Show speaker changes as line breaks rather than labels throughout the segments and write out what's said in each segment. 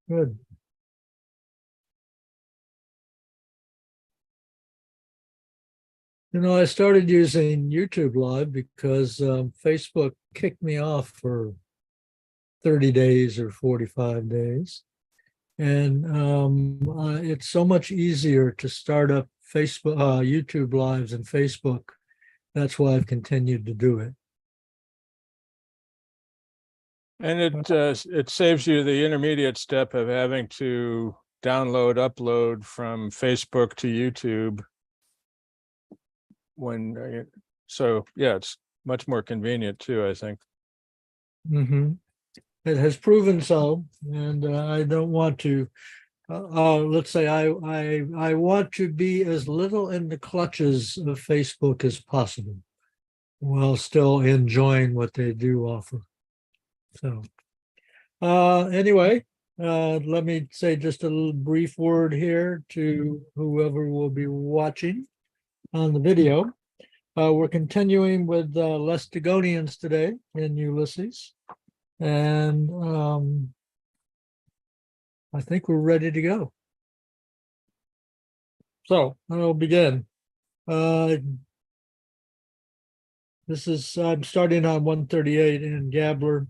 Good. You know, I started using YouTube Live because Facebook kicked me off for 30 days or 45 days. And it's so much easier to start up Facebook, YouTube Lives and Facebook. That's why I've continued to do it.
And it saves you the intermediate step of having to download, upload from Facebook to YouTube. So yeah, it's much more convenient too, I think.
Mm-hmm. It has proven so, and I don't want to. Let's say I want to be as little in the clutches of Facebook as possible, while still enjoying what they do offer. So, anyway, let me say just a little brief word here to whoever will be watching on the video. We're continuing with Lestigonians today in Ulysses, and I think we're ready to go. So I'll begin. I'm starting on 138 in Gabler.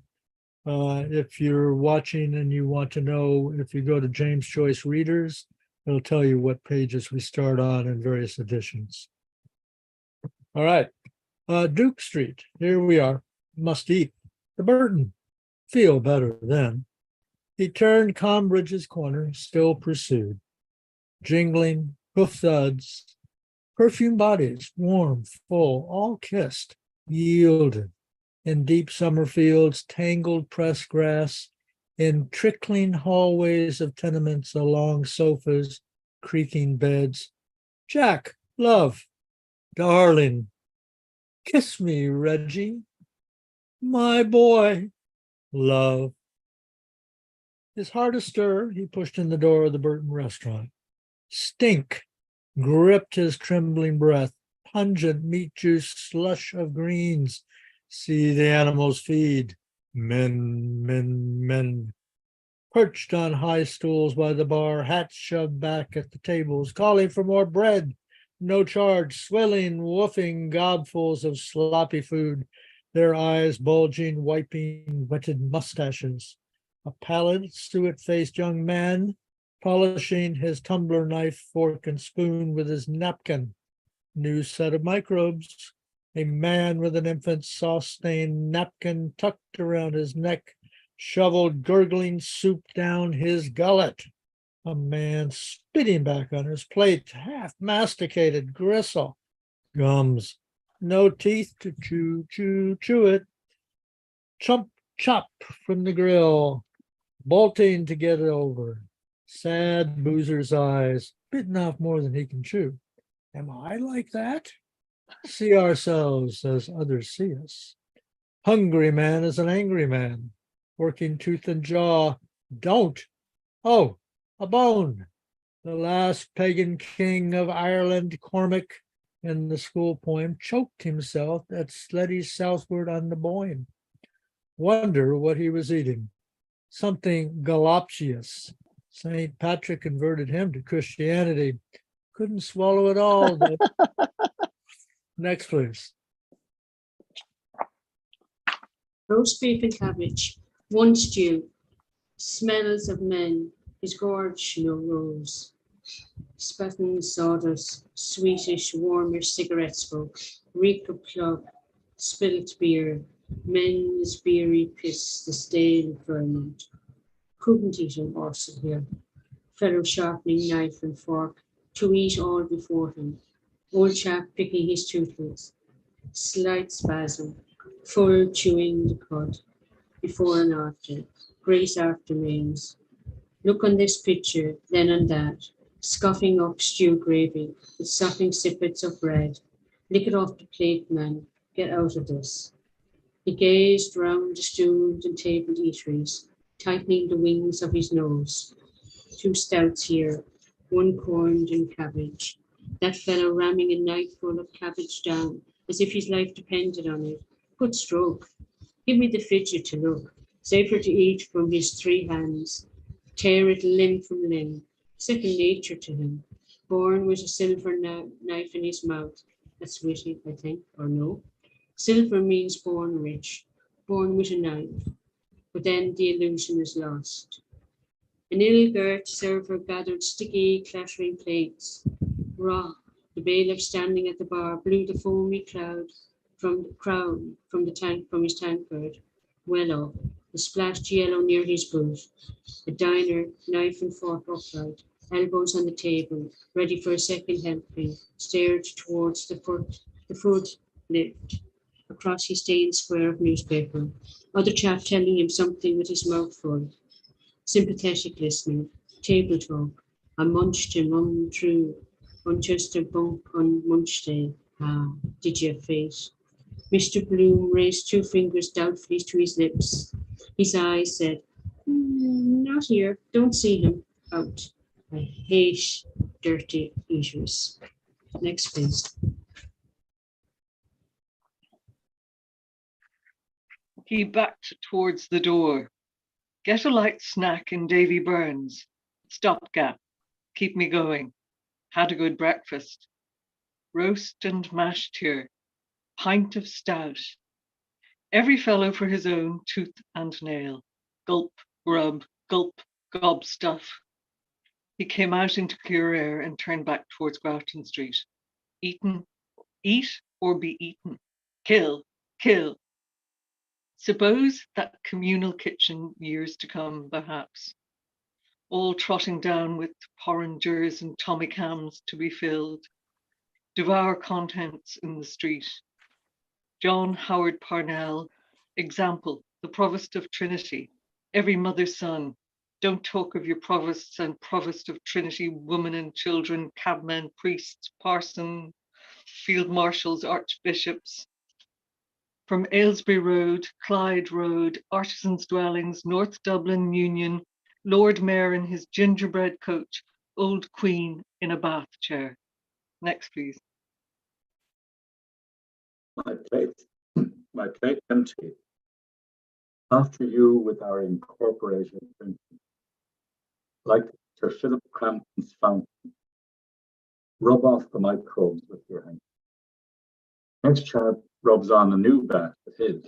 If you're watching and you want to know, if you go to James Joyce Readers, it'll tell you what pages we start on in various editions. All right, Duke Street, here we are. Must eat. The Burton, feel better then. He turned Combridge's corner, still pursued. Jingling, hoof thuds, perfume bodies, warm, full, all kissed, yielded. In deep summer fields, tangled pressed grass, in trickling hallways of tenements, along sofas, creaking beds. Jack, love, darling, kiss me, Reggie, my boy, love. His heart astir, he pushed in the door of the Burton restaurant. Stink gripped his trembling breath, pungent meat juice, slush of greens. See the animals feed. Men, men, men. Perched on high stools by the bar, hats shoved back at the tables, calling for more bread. No charge, swilling, woofing gobfuls of sloppy food, their eyes bulging, wiping wetted mustaches. A pallid, suet-faced young man polishing his tumbler, knife, fork, and spoon with his napkin. New set of microbes. A man with an infant's sauce-stained napkin tucked around his neck, shoveled gurgling soup down his gullet. A man spitting back on his plate, half masticated gristle. Gums. No teeth to chew it. Chump chop from the grill, bolting to get it over. Sad boozer's eyes, bitten off more than he can chew. Am I like that? See ourselves as others see us. Hungry man is an angry man, working tooth and jaw. Don't. Oh, a bone. The last pagan king of Ireland, Cormac, in the school poem, choked himself at Sletty's southward on the Boyne. Wonder what he was eating. Something galoptious. St. Patrick converted him to Christianity. Couldn't swallow it all. Next, please.
Roast beef and cabbage, one stew, smells of men, his gorge no rose. Spatten sawdust, sweetish, warmish cigarette smoke, reek of plug, spilt beer, men's beery piss, the stale ferment. Couldn't eat an morsel here. Fellow sharpening knife and fork, to eat all before him. Old chap picking his toothless. Slight spasm, full chewing the cud. Before and after, great afternoons. Look on this picture, then on that, scoffing up stew gravy with sopping sippets of bread. Lick it off the plate, man, get out of this. He gazed round the stools and tabled eateries, tightening the wings of his nose. 2 stouts here, 1 corned and cabbage. That fellow ramming a knifeful of cabbage down, as if his life depended on it. Good stroke. Give me the fidget to look. Safer to eat from his 3 hands. tear it limb from limb, second nature to him. Born with a silver knife in his mouth. That's witty, I think, or no. Silver means born rich, born with a knife, but then the illusion is lost. An ill-girt server gathered sticky, clattering plates. Raw, the bailiff standing at the bar blew the foamy cloud from his tankard, well up, the splashed yellow near his boot. The diner, knife and fork upright, elbows on the table, ready for a second helping, stared towards the food lift across his stained square of newspaper. Other chap telling him something with his mouth full. Sympathetic listening, table talk. I munched him untrue, unjust a bunk on munch day. Ah, did you face? Mr. Bloom raised two fingers doubtfully to his lips. His eyes said, not here, don't see him. Out. I hate dirty eaters. Next, please.
He backed towards the door. Get a light snack in Davy Burns. Stopgap. Keep me going. Had a good breakfast. Roast and mashed here. Pint of stout. Every fellow for his own tooth and nail. Gulp, grub, gulp, gob stuff. He came out into clear air and turned back towards Grafton Street. Eat or be eaten. Kill, kill. Suppose that communal kitchen years to come, perhaps, all trotting down with porringers and tommy cams to be filled, devour contents in the street. John Howard Parnell, example, the Provost of Trinity, every mother's son. Don't talk of your provosts and Provost of Trinity, women and children, cabmen, priests, parson, field marshals, archbishops. From Aylesbury Road, Clyde Road, artisans' dwellings, North Dublin Union, Lord Mayor in his gingerbread coach, old Queen in a bath chair. Next, please.
My plate empty. After you with our incorporated drinking, like Sir Philip Crampton's fountain, rub off the microbes with your hand. Next chap rubs on a new bat with his.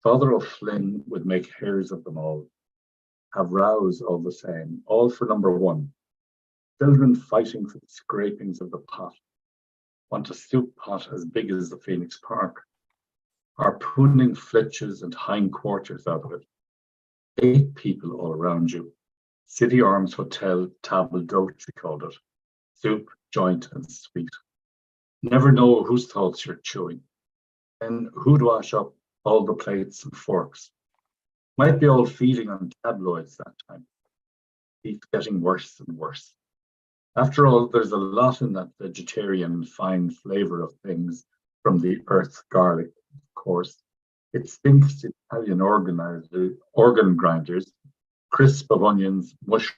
Father O'Flynn would make hares of them all, have rows all the same, all for number one. Children fighting for the scrapings of the pot, want a soup pot as big as the Phoenix Park, harpooning flitches and hindquarters out of it. 8 people all around you. City Arms Hotel table d'hote, we called it. Soup, joint and sweet. Never know whose thoughts you're chewing. And who'd wash up all the plates and forks. Might be all feeding on tabloids that time. Keeps getting worse and worse. After all, there's a lot in that vegetarian fine flavour of things from the earth's garlic, of course. It stinks Italian organ grinders, crisp of onions, mush.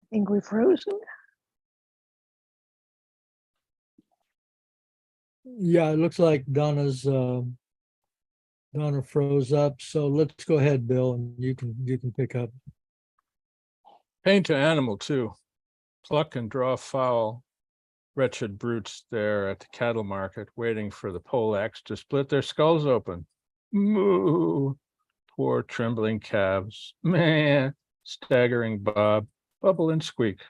I think we're frozen.
Yeah, it looks like Donna froze up. So let's go ahead, Bill, and you can pick up.
Paint to animal too. Pluck and draw foul. Wretched brutes there at the cattle market, waiting for the poleaxe to split their skulls open. Moo! Poor trembling calves. Meh! Staggering bob. Bubble and squeak.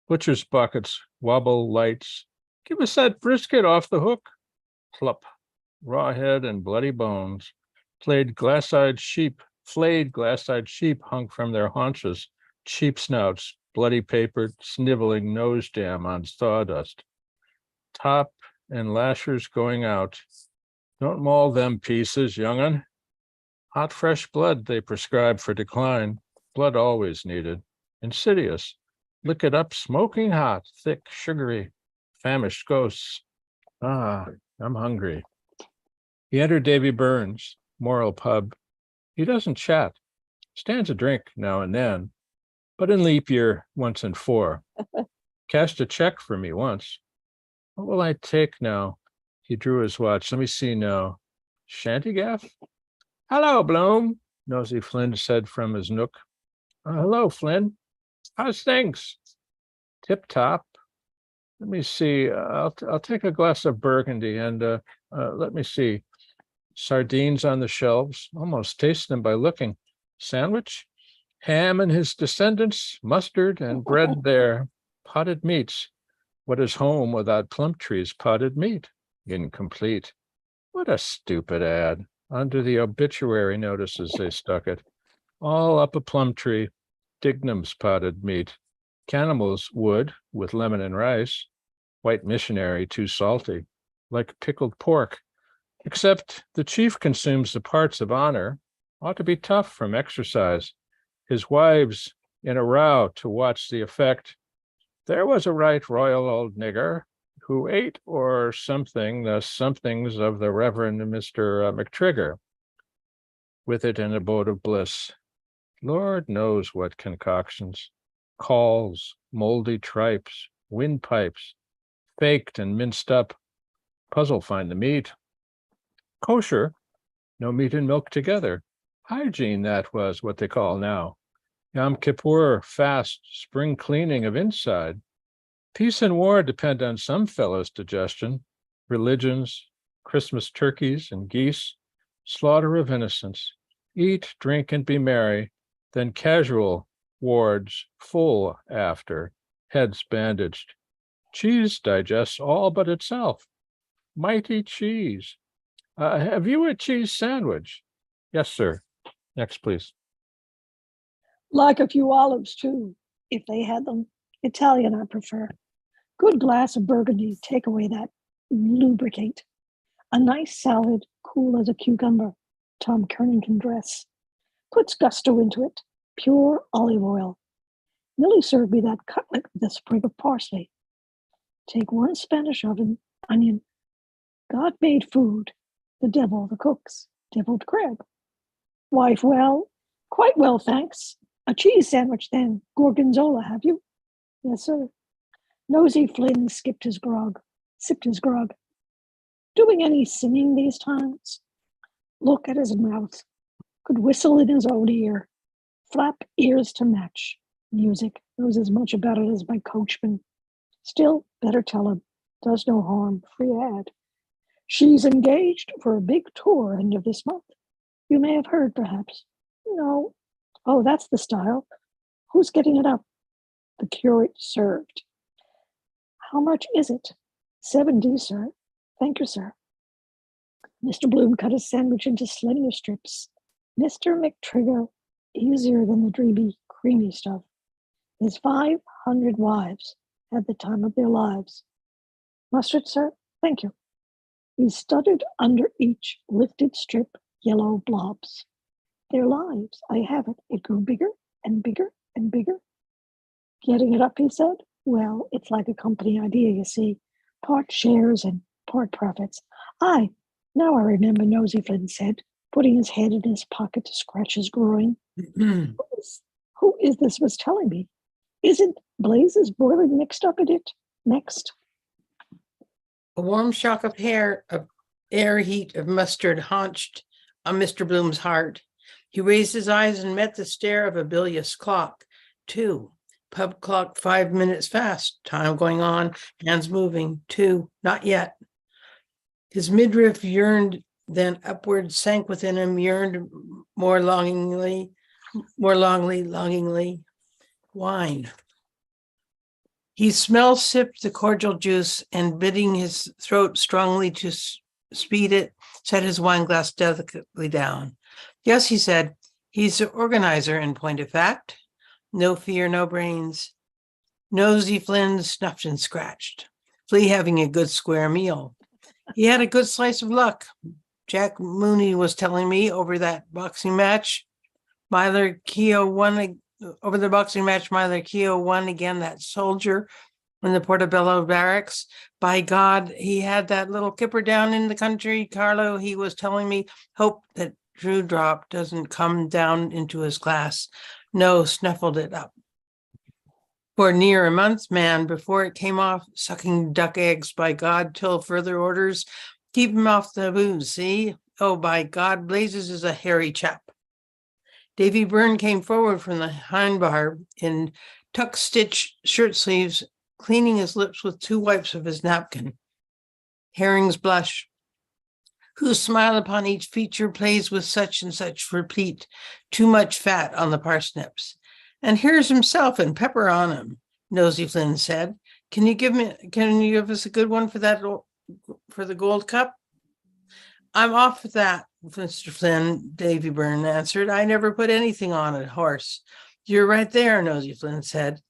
Butcher's buckets. Wobble lights. Give us that brisket off the hook. Plop. Raw head and bloody bones. Flayed glass-eyed sheep hung from their haunches. Cheap snouts. Bloody papered, sniveling nose jam on sawdust. Top and lashers going out. Don't maul them pieces, young'un. Hot, fresh blood they prescribe for decline. Blood always needed. Insidious. Lick it up smoking hot, thick, sugary. Famished ghosts. Ah, I'm hungry. He entered Davy Burns' moral pub. He doesn't chat. Stands a drink now and then. But in leap year, once in 4. Cashed a check for me once. What will I take now? He drew his watch. Let me see now. Shantygaff? Hello, Bloom, Nosy Flynn said from his nook. Hello, Flynn. How's things? Tip-top. Let me see. I'll take a glass of Burgundy and let me see. Sardines on the shelves. Almost taste them by looking. Sandwich? Ham and his descendants, mustard and bread there. Potted meats. What is home without Plumtree's potted meat? Incomplete. What a stupid ad. Under the obituary notices they stuck it. All up a Plumtree. Dignam's potted meat. Cannibals would, with lemon and rice. White missionary too salty. Like pickled pork. Except the chief consumes the parts of honor. Ought to be tough from exercise. His wives in a row to watch the effect. There was a right royal old nigger who ate or something the somethings of the Reverend Mr. McTrigger, with it an abode of bliss. Lord knows what concoctions, calls, moldy tripes, windpipes, faked and minced up. Puzzle find the meat. Kosher, no meat and milk together. Hygiene, that was what they call now. Yom Kippur, fast, spring cleaning of inside. Peace and war depend on some fellow's digestion. Religions, Christmas turkeys and geese, slaughter of innocents. Eat, drink, and be merry. Then casual wards full after, heads bandaged. Cheese digests all but itself. Mighty cheese. Have you a cheese sandwich? Yes, sir. Next, please.
Like a few olives too, if they had them. Italian I prefer. Good glass of Burgundy, take away that lubricate. A nice salad, cool as a cucumber. Tom Kernan can dress. Puts gusto into it. Pure olive oil. Millie served me that cutlet with a sprig of parsley. Take one Spanish oven, onion. God made food. The devil, the cooks. Deviled crab. Wife, well? Quite well, thanks. A cheese sandwich then. Gorgonzola, have you? Yes, sir. Nosy Flynn sipped his grog. Doing any singing these times? Look at his mouth. Could whistle in his own ear. Flap ears to match. Music. Knows as much about it as my coachman. Still, better tell him. Does no harm. Free ad. She's engaged for a big tour end of this month. You may have heard, perhaps. No. Oh, that's the style. Who's getting it up? The curate served. How much is it? 70, sir. Thank you, sir. Mr. Bloom cut his sandwich into slender strips. Mr. McTrigger, easier than the dreamy, creamy stuff. His 500 wives had the time of their lives. Mustard, sir? Thank you. He stuttered under each lifted strip yellow blobs. Their lives, I have it. It grew bigger and bigger and bigger. Getting it up, he said. Well, it's like a company idea, you see. Part shares and part profits. Aye, now I remember, Nosy Flynn said, putting his head in his pocket to scratch his groin. Who is this was telling me? Isn't Blazes boiling mixed up in it? Next.
A warm shock of air heat of mustard haunched on Mr. Bloom's heart. He raised his eyes and met the stare of a bilious clock. 2. Pub clock 5 minutes fast. Time going on, hands moving. 2. Not yet. His midriff yearned, then upward sank within him, yearned more longingly. Wine. He sipped the cordial juice, and bidding his throat strongly to speed it, set his wine glass delicately down. Yes, he said, he's the organizer in point of fact. No fear, no brains. Nosy Flynn snuffed and scratched. Flea having a good square meal. He had a good slice of luck. Jack Mooney was telling me over that boxing match. Myler Keogh won again, that soldier in the Portobello barracks. By God, he had that little kipper down in the country. Carlo, he was telling me, hope that Drew Drop doesn't come down into his glass. No, snuffled it up. For near a month, man, before it came off, sucking duck eggs, by God, till further orders. Keep him off the booze, see? Oh, by God, Blazes is a hairy chap. Davy Byrne came forward from the hind bar in tuck-stitch shirt sleeves, cleaning his lips with 2 wipes of his napkin. Herring's blush. Whose smile upon each feature plays with such and such replete, too much fat on the parsnips. And here's himself and pepper on him, Nosy Flynn said. Can you give us a good one for for the gold cup? I'm off with that, Mr. Flynn, Davy Byrne answered. I never put anything on a horse. You're right there, Nosy Flynn said.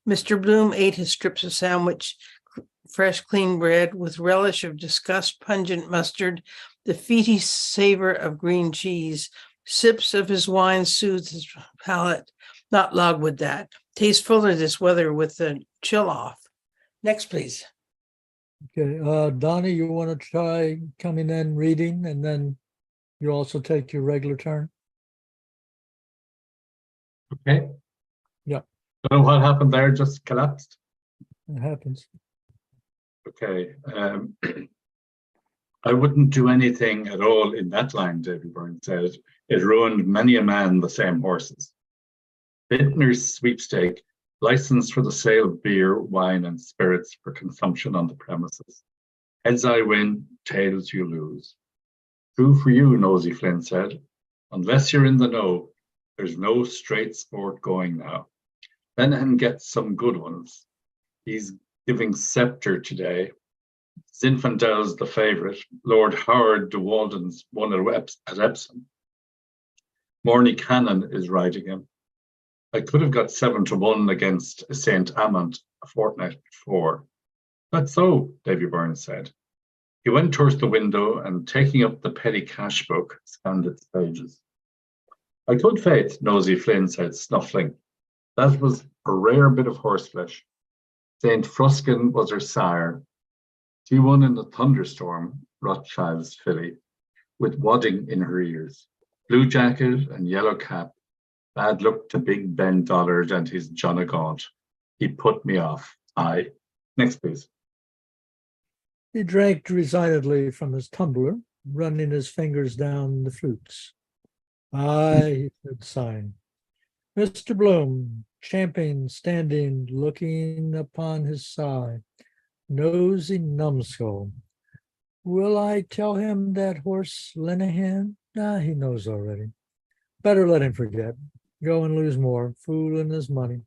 Mr. Bloom ate his strips of sandwich, fresh, clean bread, with relish of disgust, pungent mustard, the feety savor of green cheese. Sips of his wine soothed his palate. Not logwood that. Tastes fuller this weather with the chill off. Next, please.
Okay, Donnie, you want to try coming in reading, and then you also take your regular turn?
Okay.
Yeah.
Don't know what happened there, just collapsed.
It happens.
Okay. I wouldn't do anything at all in that line, David Byrne said. It ruined many a man the same horses. Vintner's sweepstake, license for the sale of beer, wine, and spirits for consumption on the premises. Heads I win, tails you lose. True for you, Nosy Flynn said. Unless you're in the know, there's no straight sport going now. Benham gets some good ones. He's giving Scepter today. Zinfandel's the favourite. Lord Howard de Walden's won at Epsom. Morney Cannon is riding him. I could have got 7-1 against St. Amant a fortnight before. That's so, Davy Byrne said. He went towards the window and, taking up the petty cash book, scanned its pages. I good faith, Nosy Flynn said, snuffling. That was a rare bit of horseflesh. St. Fruskin was her sire. She won in the thunderstorm, Rothschild's filly, with wadding in her ears. Blue jacket and yellow cap. Bad luck to Big Ben Dollard and his John o' Gaunt. He put me off. Aye. Next, please.
He drank resignedly from his tumbler, running his fingers down the flutes. Aye, he said, sighing. Mr. Bloom, champing, standing, looking upon his side. Nosy numbskull. Will I tell him that horse Lenehan? Nah, he knows already. Better let him forget. Go and lose more, fooling his money.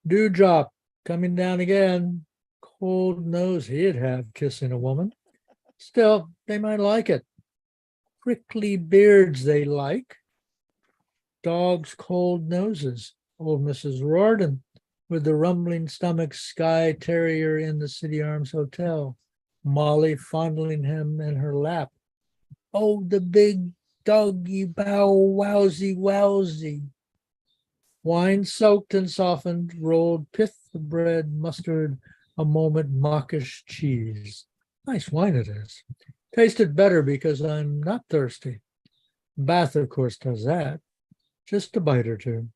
Dewdrop, coming down again. Cold nose he'd have kissing a woman. Still, they might like it. Prickly beards they like. Dogs' cold noses. Old Mrs. Rorden, with the rumbling stomach, Skye Terrier in the City Arms Hotel. Molly fondling him in her lap. Oh, the big doggy bow wowsy wowsy. Wine soaked and softened, rolled pith of bread, mustard, a moment mawkish cheese. Nice wine it is. Tasted better because I'm not thirsty. Bath, of course, does that. Just a bite or two.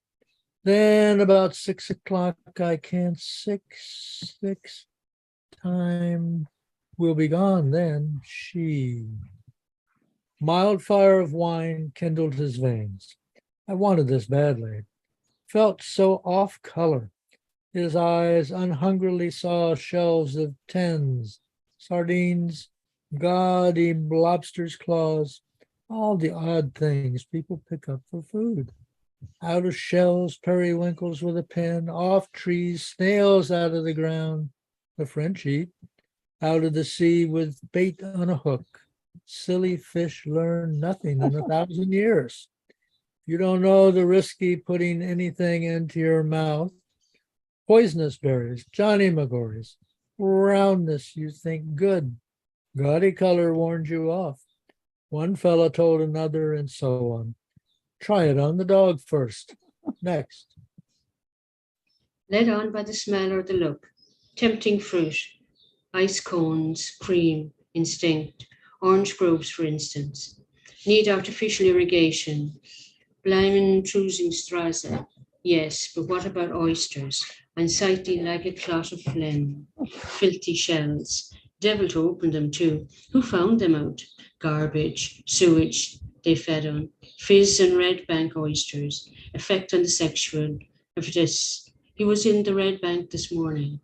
Then about 6 o'clock, I can't, six, time will be gone then. She. Mild fire of wine kindled his veins. I wanted this badly. Felt so off color. His eyes unhungrily saw shelves of tens, sardines, gaudy lobster's claws, all the odd things people pick up for food. Out of shells, periwinkles with a pin, off trees, snails out of the ground, the French eat, out of the sea with bait on a hook. Silly fish learn nothing in 1,000 years. You don't know the risky putting anything into your mouth. Poisonous berries, Johnny Magories, roundness you think good. Gaudy color warns you off. One fellow told another, and so on. Try it on the dog first. Next.
Led on by the smell or the look, tempting fruit, ice cones, cream, instinct, orange groves, for instance. Need artificial irrigation. Bleimentrusingstrasse. Yes, but what about oysters? Unsightly like a clot of phlegm. Filthy shells. Devil to open them too. Who found them out? Garbage, sewage they fed on, fizz and red bank oysters, effect on the sexual. If this, he was in the red bank this morning.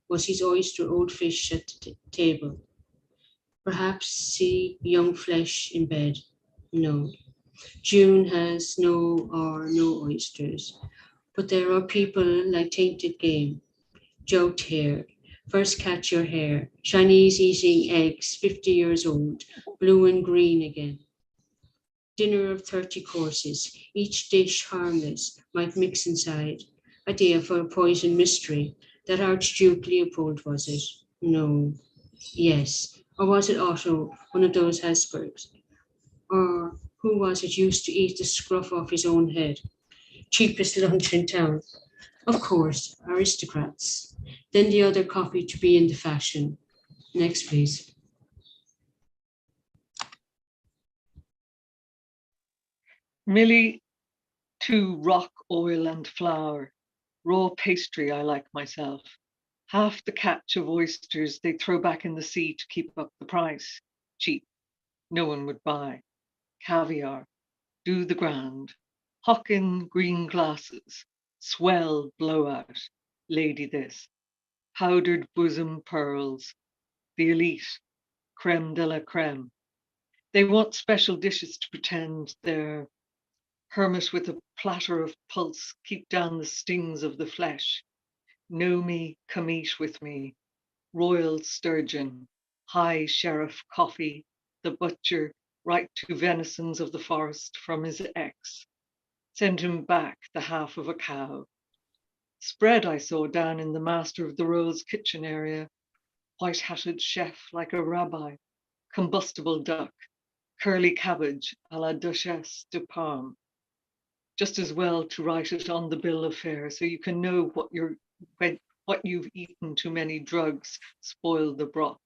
Was his oyster old fish at the table? Perhaps see young flesh in bed? No. June has no oysters. But there are people like tainted game. Joked hair, first catch your hair, Chinese eating eggs, 50 years old, blue and green again. Dinner of 30 courses, each dish harmless, might mix inside. Idea for a poison mystery. That Archduke Leopold, was it? No. Yes. Or was it Otto, one of those Habsburgs? Or who was it used to eat the scruff off his own head? Cheapest lunch in town. Of course, aristocrats. Then the other coffee to be in the fashion. Next, please.
Millie, to rock, oil and flour. Raw pastry I like myself. Half the catch of oysters they throw back in the sea to keep up the price. Cheap. No one would buy. Caviar. Do the grand. Hock in green glasses. Swell blowout. Lady this. Powdered bosom pearls. The elite. Creme de la creme. They want special dishes to pretend they're hermit with a platter of pulse, keep down the stings of the flesh. Know me, come eat with me. Royal sturgeon, high sheriff coffee, the butcher, right to venisons of the forest from his ex. Send him back the half of a cow. Spread I saw down in the Master of the Rolls kitchen area. White-hatted chef like a rabbi. Combustible duck. Curly cabbage a la Duchesse de Parme. Just as well to write it on the bill of fare so you can know what you've eaten. Too many drugs spoil the broth.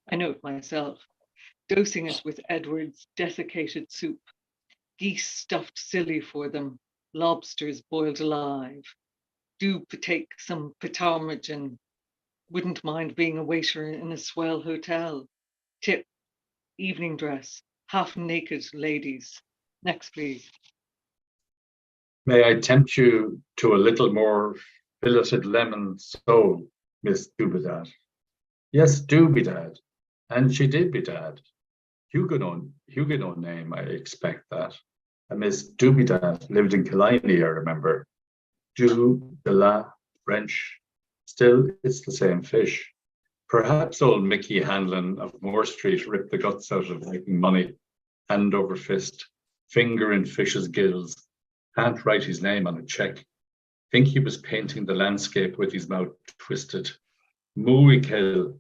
I know it myself. Dosing it with Edward's desiccated soup. Geese stuffed silly for them. Lobsters boiled alive. Do take some ptarmigan. Wouldn't mind being a waiter in a swell hotel. Tip, evening dress, half naked ladies. Next, please.
May I tempt you to a little more filleted lemon sole, Miss Dubedat? Yes, Dubedat. And she did bedad. Huguenot name, I expect that. And Miss Dubedat lived in Killiney, I remember. Du, de la, French. Still, it's the same fish. Perhaps old Mickey Hanlon of Moore Street ripped the guts out of making money, hand over fist, finger in fish's gills. Can't write his name on a check. Think he was painting the landscape with his mouth twisted. Muikel,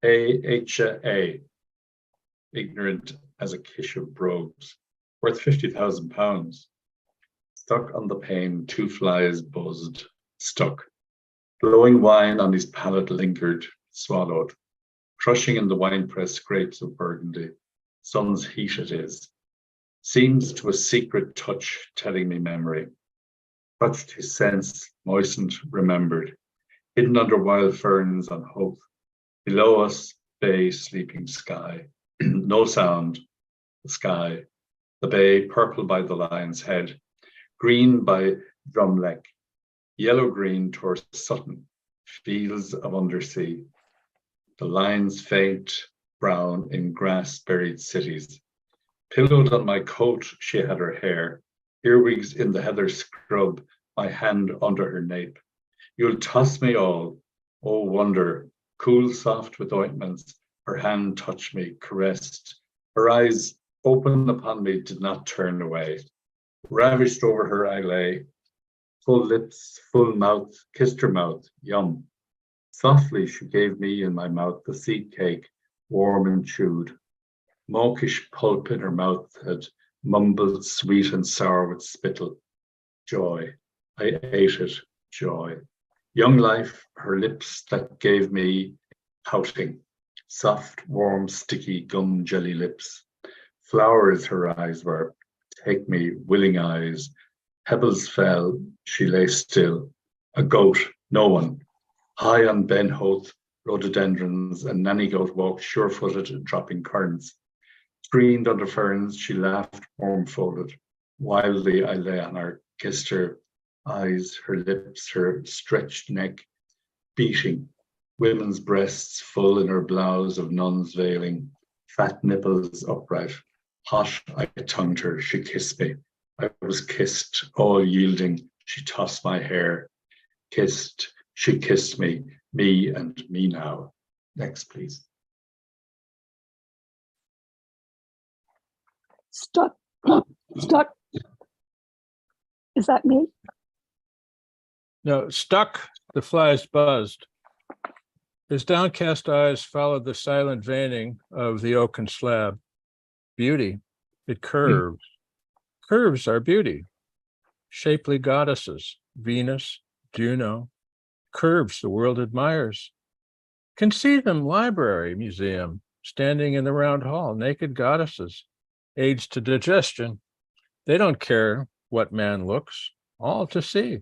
A-H-A, ignorant as a kish of brogues, worth £50,000. Stuck on the pane, 2 flies buzzed, stuck. Blowing wine on his palate lingered, swallowed. Crushing in the winepress grapes of Burgundy. Sun's heat it is. Seems to a secret touch telling me memory. Touched his sense, moistened, remembered. Hidden under wild ferns on hope. Below us, bay, sleeping sky. No sound. The sky. The bay, purple by the lion's head. Green by Drumleck. Yellow-green towards Sutton. Fields of undersea. The lines faint, brown in grass-buried cities. Pillowed on my coat, she had her hair, earwigs in the heather scrub, my hand under her nape. You'll toss me all, oh wonder, cool, soft with ointments, her hand touched me, caressed. Her eyes, open upon me, did not turn away. Ravished over her I lay, full lips, full mouth, kissed her mouth, yum. Softly she gave me in my mouth the seed cake, warm and chewed. Mawkish pulp in her mouth had mumbled sweet and sour with spittle. Joy, I ate it, joy. Young life, her lips that gave me pouting. Soft, warm, sticky gum jelly lips. Flowers her eyes were, take me, willing eyes. Pebbles fell, she lay still. A goat, no one. High on Ben Hoth, rhododendrons, and Nanny Goat walked sure-footed, dropping currants. Screened under ferns, she laughed warm-folded. Wildly I lay on her, kissed her eyes, her lips, her stretched neck, beating. Women's breasts full in her blouse of nun's veiling, fat nipples upright. Hot, I tongued her, she kissed me. I was kissed, all yielding, she tossed my hair. Kissed, she kissed me and me now. Next, please.
Stuck. Stuck. Is that me?
No, stuck, the flies buzzed. His downcast eyes followed the silent veining of the oaken slab. Beauty, it curves. Curves are beauty. Shapely goddesses, Venus, Juno, curves the world admires. Can see them library, museum, standing in the round hall, naked goddesses, aids to digestion. They don't care what man looks, all to see,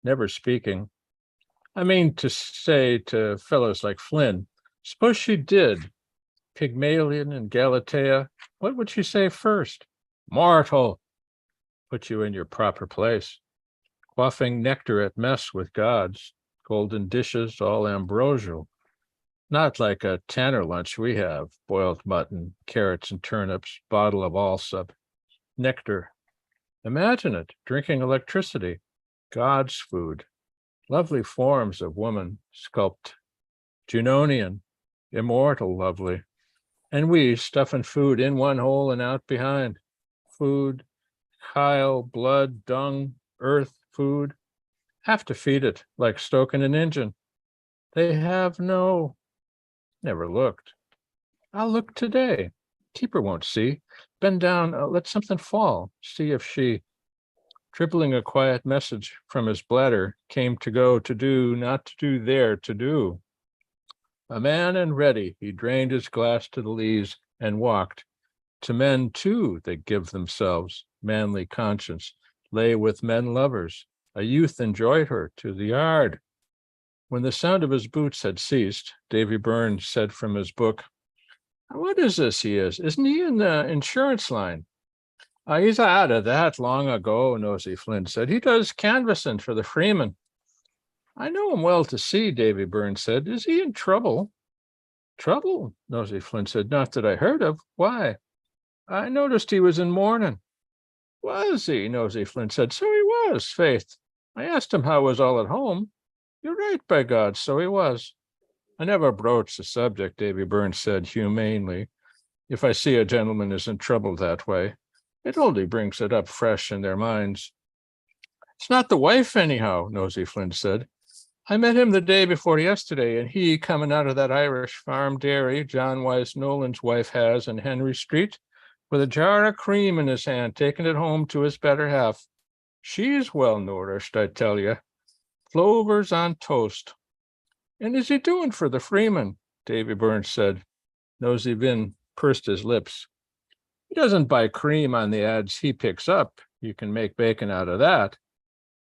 never speaking. I mean to say to fellows like Flynn, suppose she did, Pygmalion and Galatea, what would she say first? Mortal, put you in your proper place. Quaffing nectar at mess with gods, golden dishes, all ambrosial. Not like a tanner lunch we have, boiled mutton, carrots and turnips, bottle of Allsup. Nectar. Imagine it, drinking electricity, God's food. Lovely forms of woman sculpt. Junonian, immortal lovely. And we stuffing food in one hole and out behind. Food, chyle, blood, dung, earth, food. Have to feed it like stoking an engine. They have no, never looked. I'll look today. Keeper won't see. Bend down, let something fall. See if she, dribbling a quiet message from his bladder, came to go to do, not to do there to do. A man and ready, he drained his glass to the lees and walked. To men too that give themselves, manly conscience, lay with men lovers. A youth enjoyed her to the yard. When the sound of his boots had ceased, Davy Byrne said from his book, what is this he is? Isn't he in the insurance line? He's out of that long ago, Nosey Flynn said. He does canvassing for the Freeman. I know him well to see, Davy Byrne said. Is he in trouble? Trouble? Nosey Flynn said. Not that I heard of. Why? I noticed he was in mourning. Was he? Nosey Flynn said. So he was, faith. I asked him how was all at home. You're right, by God, so he was. I never broached the subject, Davy Byrne said humanely. If I see a gentleman is in trouble that way, it only brings it up fresh in their minds. It's not the wife anyhow, Nosey Flynn said. I met him the day before yesterday, and he, coming out of that Irish farm dairy John Wise Nolan's wife has in Henry Street, with a jar of cream in his hand, taking it home to his better half. She's well nourished, I tell you. Clovers on toast. And is he doing for the Freeman? Davy Byrne said. Nosey Vin pursed his lips. He doesn't buy cream on the ads he picks up. You can make bacon out of that.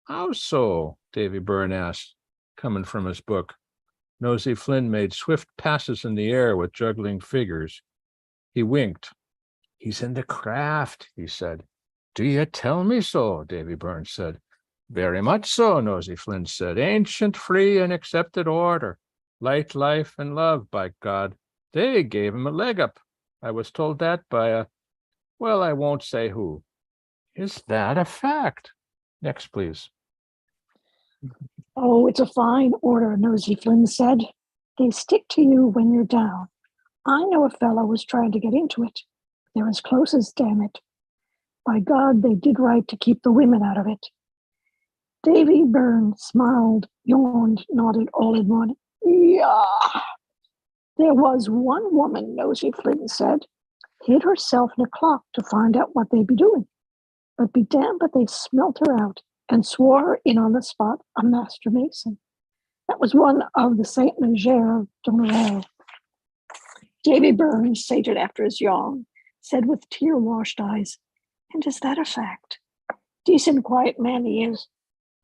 How so? Davy Byrne asked, coming from his book. Nosey Flynn made swift passes in the air with juggling figures. He winked. He's in the craft, he said. Do you tell me so? Davy Byrne said. Very much so, Nosey Flynn said. Ancient, free, and accepted order. Light, life, and love, by God. They gave him a leg up. I was told that by a, well, I won't say who. Is that a fact? Next, please.
Oh, it's a fine order, Nosey Flynn said. They stick to you when you're down. I know a fellow was trying to get into it. They're as close as damn it. By God, they did right to keep the women out of it. Davy Byrne smiled, yawned, nodded all in one. Yeah. There was one woman, Nosey Flynn said, hid herself in a clock to find out what they'd be doing. But be damned, but they smelt her out and swore her in on the spot a master mason. That was one of the Saint Leger of Donnerelle. Davy Byrne sated after his yawn, said with tear-washed eyes, and is that a fact? Decent, quiet man he is.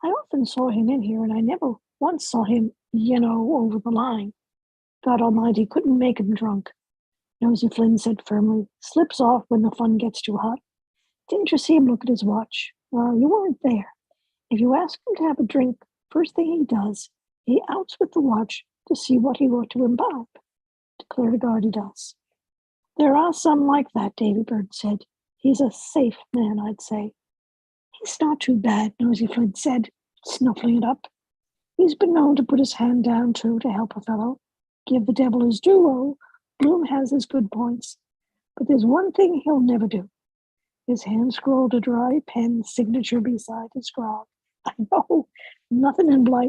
I often saw him in here, and I never once saw him, over the line. God Almighty couldn't make him drunk. Nosy Flynn said firmly. Slips off when the fun gets too hot. Didn't you see him look at his watch? Well, you weren't there. If you ask him to have a drink, first thing he does, he outs with the watch to see what he ought to imbibe. Declare to God he does. There are some like that, Davy Bird said. He's a safe man, I'd say. He's not too bad, Nosy Flynn said, snuffling it up. He's been known to put his hand down, too, to help a fellow. Give the devil his due, oh. Bloom has his good points. But there's one thing he'll never do. His hand scrolled a dry pen signature beside his grog. I know. Nothing in black,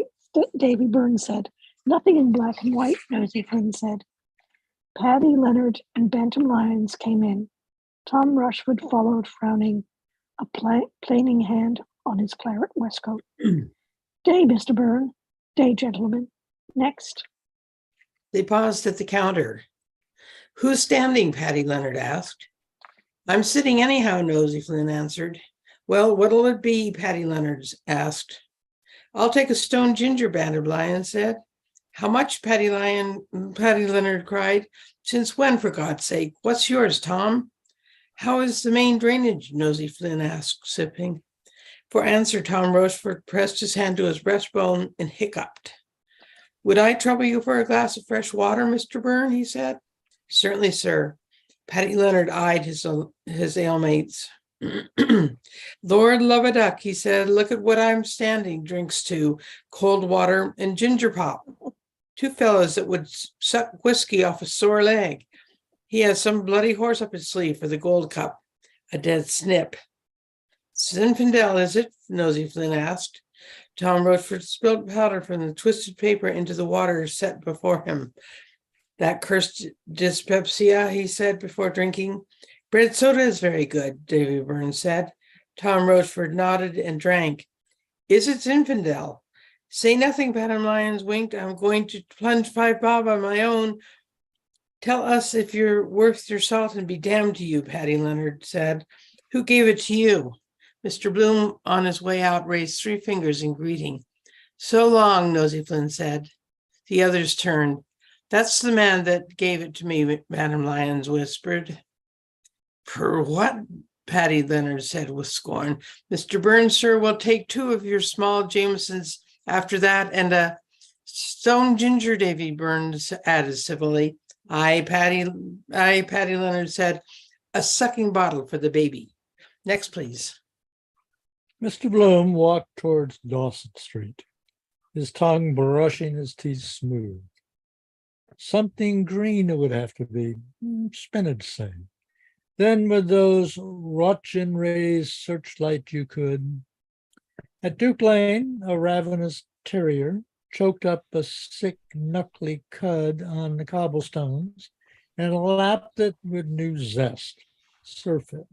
Davy Burns said. Nothing in black and white, Nosy Flynn said. Paddy Leonard and Bantam Lyons came in. Tom Rushford followed, frowning, a planing hand on his claret waistcoat. Day, Mr. Byrne. Day, gentlemen. Next.
They paused at the counter. Who's standing? Paddy Leonard asked. I'm sitting anyhow, Nosy Flynn answered. Well, what'll it be? Paddy Leonard asked. I'll take a stone ginger, Bantam Lyons said. How much? Paddy Leonard cried. Since when, for God's sake? What's yours, Tom? How is the main drainage? Nosy Flynn asked, sipping. For answer, Tom Rochford pressed his hand to his breastbone and hiccuped. Would I trouble you for a glass of fresh water, Mr. Byrne? He said. Certainly, sir. Paddy Leonard eyed his alemates. Lord love a duck, he said. Look at what I'm standing drinks to. Cold water and ginger pop. Two fellows that would suck whiskey off a sore leg. He has some bloody horse up his sleeve for the gold cup. A dead snip. Zinfandel, is it? Nosy Flynn asked. Tom Rochford spilled powder from the twisted paper into the water set before him. That cursed dyspepsia, he said before drinking. Bread soda is very good, Davy Burns said. Tom Rochford nodded and drank. Is it Zinfandel? Say nothing, Bantam Lyons winked. I'm going to plunge 5 bob on my own. Tell us if you're worth your salt and be damned to you, Paddy Leonard said. Who gave it to you? Mr. Bloom, on his way out, raised 3 fingers in greeting. So long, Nosy Flynn said. The others turned. That's the man that gave it to me, Bantam Lyons whispered. For what? Paddy Leonard said with scorn. Mr. Burns, sir, will take 2 of your small Jamesons after that, and a stone ginger, Davy Burns added civilly. Aye, Paddy Leonard said. A sucking bottle for the baby. Next, please.
Mr. Bloom walked towards Dawson Street, his tongue brushing his teeth smooth. Something green it would have to be, spinach, say. Then with those Rochen rays searchlight you could. At Duke Lane, a ravenous terrier choked up a sick, knuckly cud on the cobblestones and lapped it with new zest. Surf it.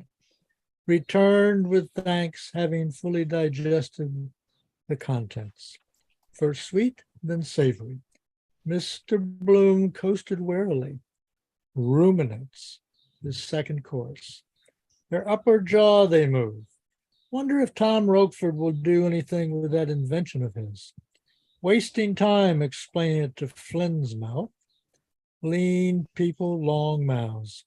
Returned with thanks, having fully digested the contents. First sweet, then savory. Mr. Bloom coasted warily. Ruminants, his second course. Their upper jaw they move. Wonder if Tom Rochford will do anything with that invention of his. Wasting time explaining it to Flynn's mouth. Lean people, long mouths.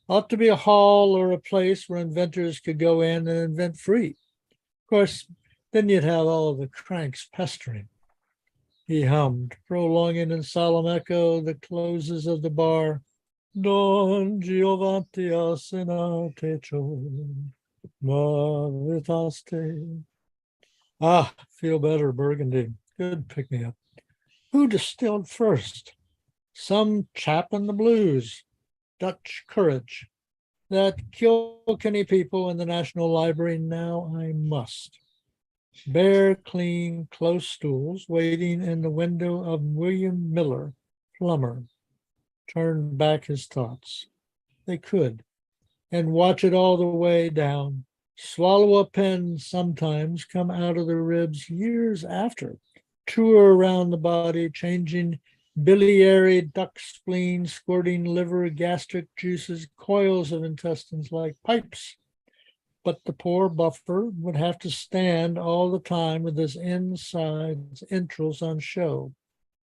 Ought to be a hall or a place where inventors could go in and invent free. Of course, then you'd have all the cranks pestering. He hummed, prolonging in solemn echo the closes of the bar. Don Giovanni Asena techo, mavitaste. Ah, feel better, Burgundy. Good pick-me-up. Who distilled first? Some chap in the blues. Dutch courage. That Kilkenny people in the National Library, now I must. Bare, clean, close stools waiting in the window of William Miller, plumber, turned back his thoughts. They could, and watch it all the way down. Swallow a pen sometimes, come out of the ribs years after. Tour around the body, changing biliary, duct spleen, squirting liver, gastric juices, coils of intestines like pipes. But the poor buffer would have to stand all the time with his insides, entrails on show.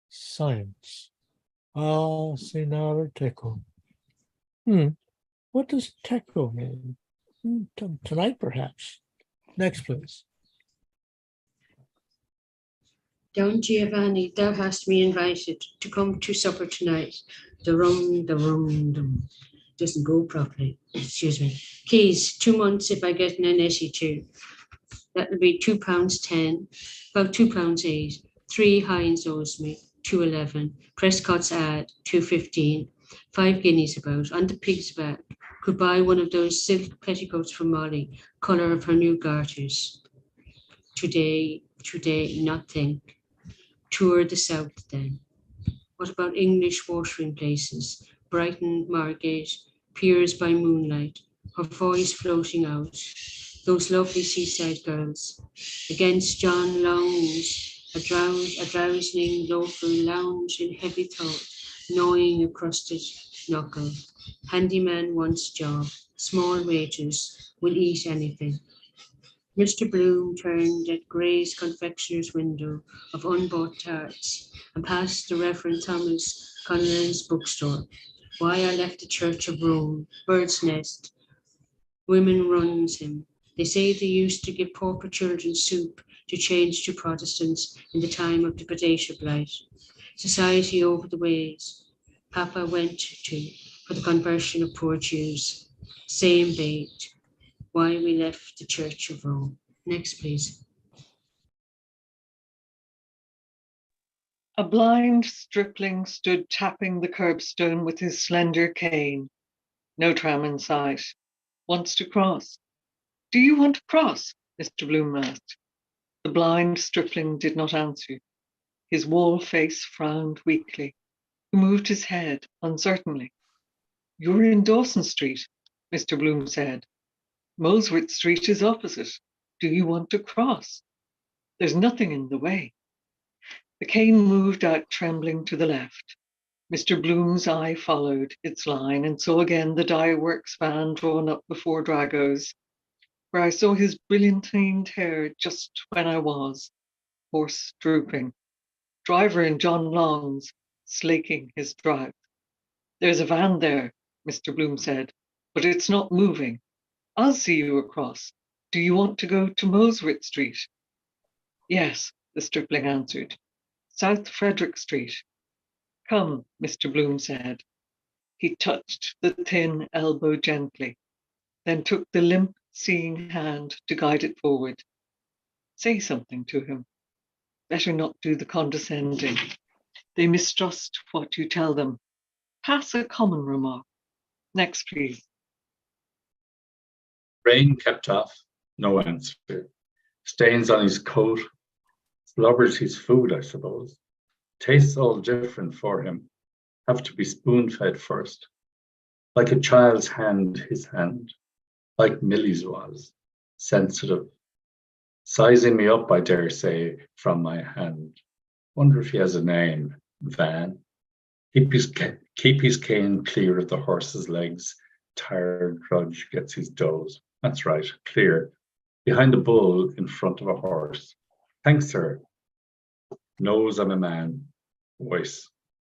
Science. Sinar Teco. What does Teco mean? Tonight, perhaps. Next, please.
Don Giovanni, thou hast me invited to come to supper tonight. The rum, doesn't go properly. Excuse me. Keys, 2 months if I get an NSE too. That will be £2.10, about £2.8. 3 Heinz owes me, 2.11. Prescott's ad, 2.15. 5 guineas about, on the pig's back. Could buy one of those silk petticoats from Molly, colour of her new garters. Today, nothing. Tour the south then. What about English watering places? Brighton, Margate, piers by moonlight, her voice floating out. Those lovely seaside girls. Against John Lowndes, a drowsing loafer lounge in heavy thought, gnawing a crusted knuckle. Handyman wants job, small wages, will eat anything. Mr. Bloom turned at Gray's confectioner's window of unbought tarts and passed the Reverend Thomas Conlon's bookstore. Why I left the Church of Rome, Bird's Nest. Women runs him. They say they used to give pauper children soup to change to Protestants in the time of the potato blight. Society over the ways Papa went to for the conversion of poor Jews. Same bait. Why we left the Church of Rome. Next, please.
A blind stripling stood tapping the curbstone with his slender cane. No tram in sight. Wants to cross. Do you want to cross? Mr. Bloom asked. The blind stripling did not answer. His wall face frowned weakly. He moved his head uncertainly. You're in Dawson Street, Mr. Bloom said. Molesworth Street is opposite. Do you want to cross? There's nothing in the way. The cane moved out trembling to the left. Mr. Bloom's eye followed its line and saw again the dye works van drawn up before Drago's, where I saw his brilliantined hair just when I was, horse drooping, driver in John Long's, slaking his drought. There's a van there, Mr. Bloom said, but it's not moving. I'll see you across. Do you want to go to Molesworth Street? Yes, the stripling answered. South Frederick Street. Come, Mr. Bloom said. He touched the thin elbow gently, then took the limp, seeing hand to guide it forward. Say something to him. Better not do the condescending. They mistrust what you tell them. Pass a common remark. Next, please.
Rain kept off, no answer. Stains on his coat, slobbers his food, I suppose. Tastes all different for him. Have to be spoon-fed first. Like a child's hand, his hand. Like Millie's was. Sensitive. Sizing me up, I dare say, from my hand. Wonder if he has a name. Van. Keep his cane clear of the horse's legs. Tired drudge gets his doze. That's right, clear. Behind a bull in front of a horse. Thanks, sir. Knows I'm a man. Voice.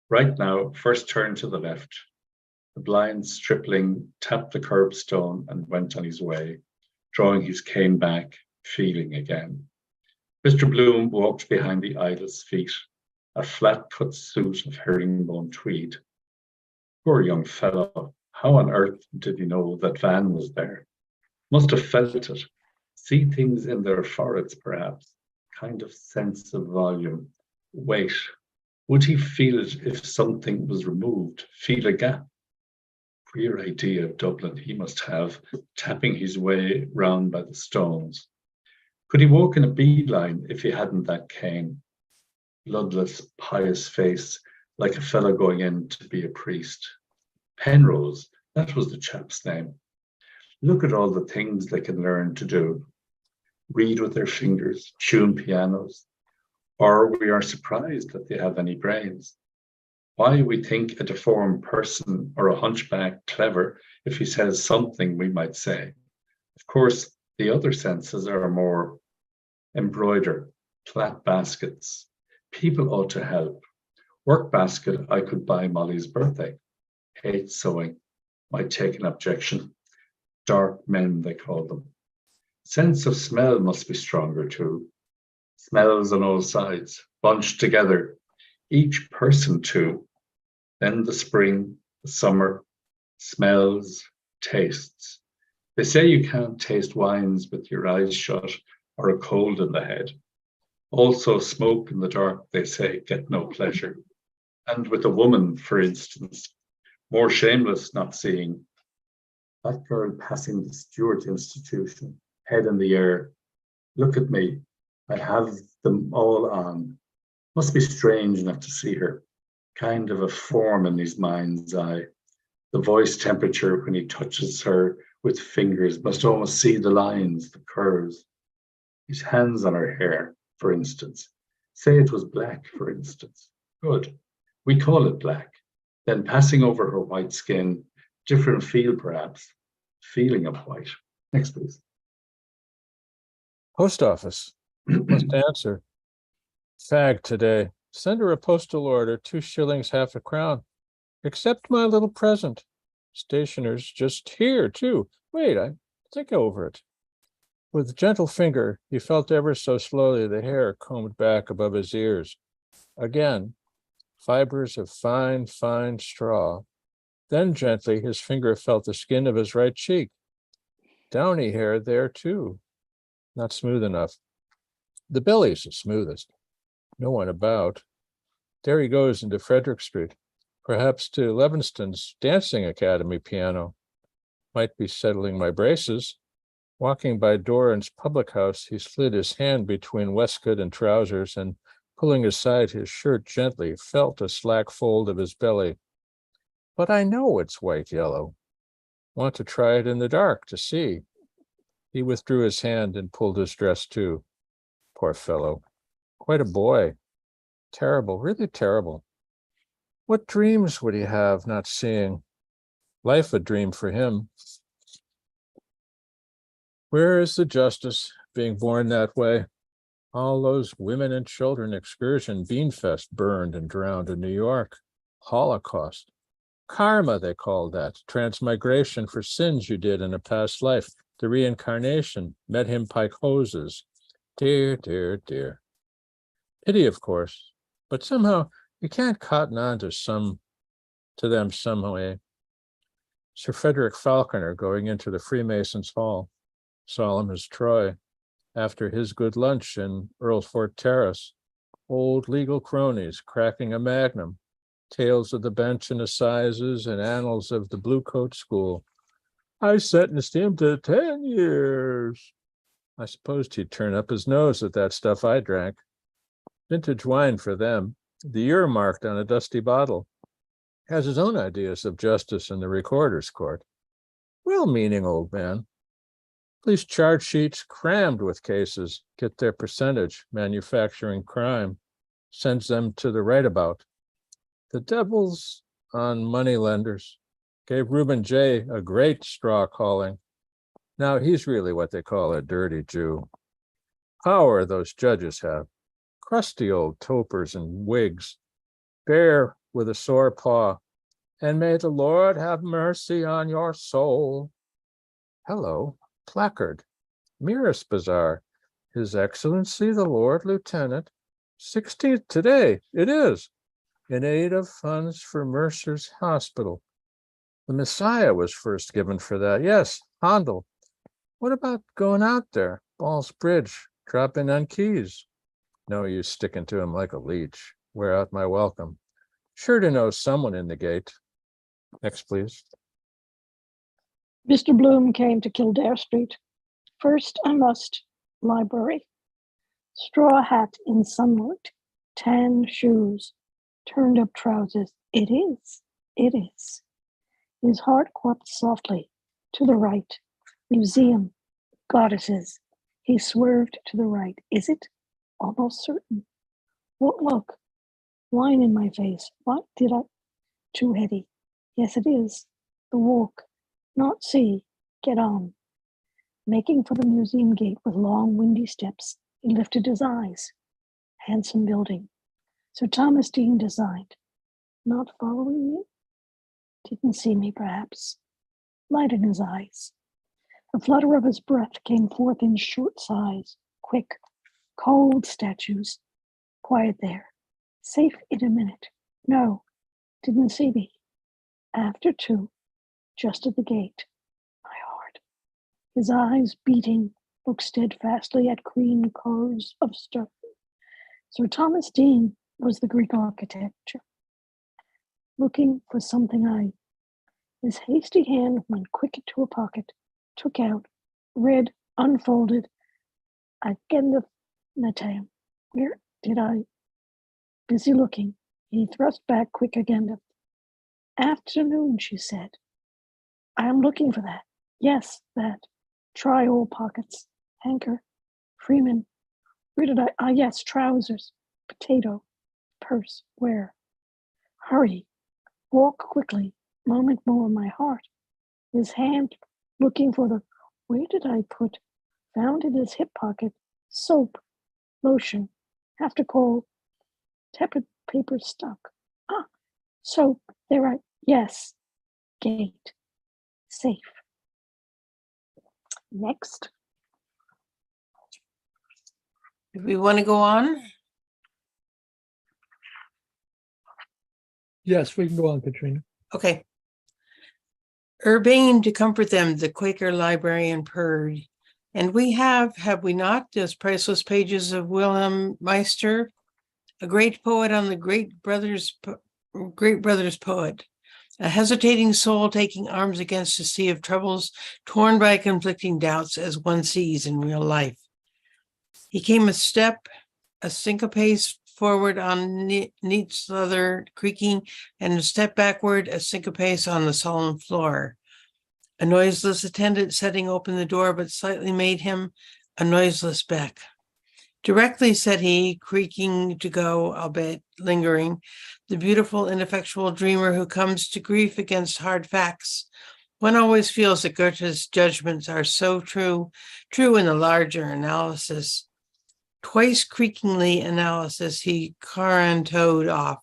Right now, first turn to the left. The blind stripling tapped the curbstone and went on his way, drawing his cane back, feeling again. Mr. Bloom walked behind the idol's feet, a flat-cut suit of herringbone tweed. Poor young fellow, how on earth did he know that Van was there? Must have felt it. See things in their foreheads, perhaps. Kind of sense of volume. Weight. Would he feel it if something was removed? Feel a gap? Queer idea of Dublin he must have, tapping his way round by the stones. Could he walk in a beeline if he hadn't that cane? Bloodless, pious face, like a fellow going in to be a priest. Penrose, that was the chap's name. Look at all the things they can learn to do. Read with their fingers, tune pianos. Or we are surprised that they have any brains. Why we think a deformed person or a hunchback clever if he says something we might say. Of course, the other senses are more embroider, plait baskets. People ought to help. Work basket I could buy Molly's birthday. Hate sewing. Might take an objection. Dark men, they call them. Sense of smell must be stronger too. Smells on all sides, bunched together. Each person too. Then the spring, the summer, smells, tastes. They say you can't taste wines with your eyes shut or a cold in the head. Also smoke in the dark, they say, get no pleasure. And with a woman, for instance, more shameless not seeing. That girl passing the Stewart Institution, head in the air. Look at me, I have them all on. Must be strange not to see her. Kind of a form in his mind's eye. The voice temperature when he touches her with fingers must almost see the lines, the curves. His hands on her hair, for instance. Say it was black, for instance. Good. We call it black. Then passing over her white skin, different feel perhaps. Feeling of white. Next, please.
Post office. Must answer. Fag today. Send her a postal order, 2 shillings, half a crown. Accept my little present. Stationer's just here, too. Wait, I think over it. With gentle finger, he felt ever so slowly the hair combed back above his ears. Again, fibers of fine, fine straw. Then gently, his finger felt the skin of his right cheek. Downy hair there, too. Not smooth enough. The belly's the smoothest. No one about. There he goes into Frederick Street, perhaps to Levinston's Dancing Academy piano. Might be settling my braces. Walking by Doran's public house, he slid his hand between waistcoat and trousers and, pulling aside his shirt gently, felt a slack fold of his belly. But I know it's white-yellow. Want to try it in the dark to see. He withdrew his hand and pulled his dress too. Poor fellow. Quite a boy. Terrible, really terrible. What dreams would he have not seeing? Life a dream for him. Where is the justice being born that way? All those women and children excursion Beanfest burned and drowned in New York. Holocaust. Karma, they call that. Transmigration for sins you did in a past life. The reincarnation. Met him pike hoses. Dear, dear, dear. Pity, of course. But somehow you can't cotton on to them some way. Sir Frederick Falconer going into the Freemasons' Hall. Solemn as Troy. After his good lunch in Earlfort Terrace. Old legal cronies cracking a magnum. Tales of the bench and assizes and annals of the Blue Coat School. I sentenced him to 10 years. I supposed he'd turn up his nose at that stuff I drank. Vintage wine for them, the year marked on a dusty bottle. Has his own ideas of justice in the recorder's court. Well-meaning old man. Police charge sheets crammed with cases, get their percentage, manufacturing crime, sends them to the right about. The devil's on moneylenders. Gave Reuben J. a great straw calling. Now he's really what they call a dirty Jew. Power those judges have. Crusty old topers and wigs. Bare with a sore paw. And may the Lord have mercy on your soul. Hello, placard. Mirrors Bazaar. His Excellency the Lord Lieutenant. 16th today, it is. In aid of funds for Mercer's Hospital. The Messiah was first given for that. Yes, Handel. What about going out there? Ball's Bridge, drop in on Keys. No use sticking to him like a leech. Wear out my welcome. Sure to know someone in the gate. Next, please.
Mr. Bloom came to Kildare Street. First, I must. Library. Straw hat in sunlight. Tan shoes. Turned up trousers. It is. It is. His heart quapped softly. To the right. Museum. Goddesses. He swerved to the right. Is it? Almost certain. What look? Wine in my face. What did I? Too heady. Yes, it is. The walk. Not see. Get on. Making for the museum gate with long, windy steps, he lifted his eyes. Handsome building. Sir Thomas Dean designed. Not following me? Didn't see me, perhaps. Light in his eyes. A flutter of his breath came forth in short sighs. Quick, cold statues. Quiet there. Safe in a minute. No, didn't see me. After 2, just at the gate. My heart. His eyes beating, looked steadfastly at green curves of stone. Sir Thomas Dean was the Greek architecture. Looking for something his hasty hand went quick into a pocket, took out, read, unfolded, Agenda Natam. Where did I? Busy looking, he thrust back quick agenda. Afternoon, she said. I am looking for that. Yes, that. Try all pockets. Hanker. Freeman. Where did I? Yes, trousers. Potato. Purse. Where? Hurry. Walk quickly. Moment more, my heart. His hand looking for the. Where did I put? Found in his hip pocket. Soap. Lotion. Have to call. Tepid paper stuck. Soap. There I. Yes. Gate. Safe. Next.
Do we want to go on?
Yes, we can go on, Katrina.
Okay. Urbane to comfort them, the Quaker librarian purred. And we have we not, those priceless pages of Wilhelm Meister, a great poet on the great brother's poet, a hesitating soul taking arms against a sea of troubles, torn by conflicting doubts as one sees in real life. He came a syncopace forward on neat leather creaking, and a step backward, a syncopace on the solemn floor. A noiseless attendant setting open the door, but slightly made him a noiseless beck. Directly, said he, creaking to go, albeit lingering, the beautiful, ineffectual dreamer who comes to grief against hard facts. One always feels that Goethe's judgments are so true in the larger analysis. Twice creakingly analysis, he carantoed off.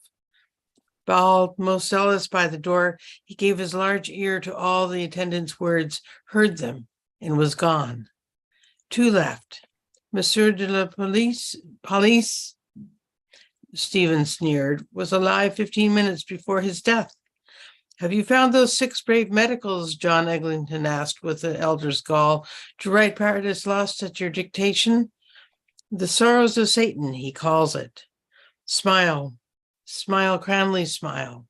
Bald, most zealous by the door, he gave his large ear to all the attendants' words, heard them, and was gone. 2 left. Monsieur de la Police, Stephen sneered, was alive 15 minutes before his death. Have you found those 6 brave medicals, John Eglinton asked with the elder's gall, to write Paradise Lost at your dictation? The sorrows of Satan, he calls it. Smile, Cranley, smile.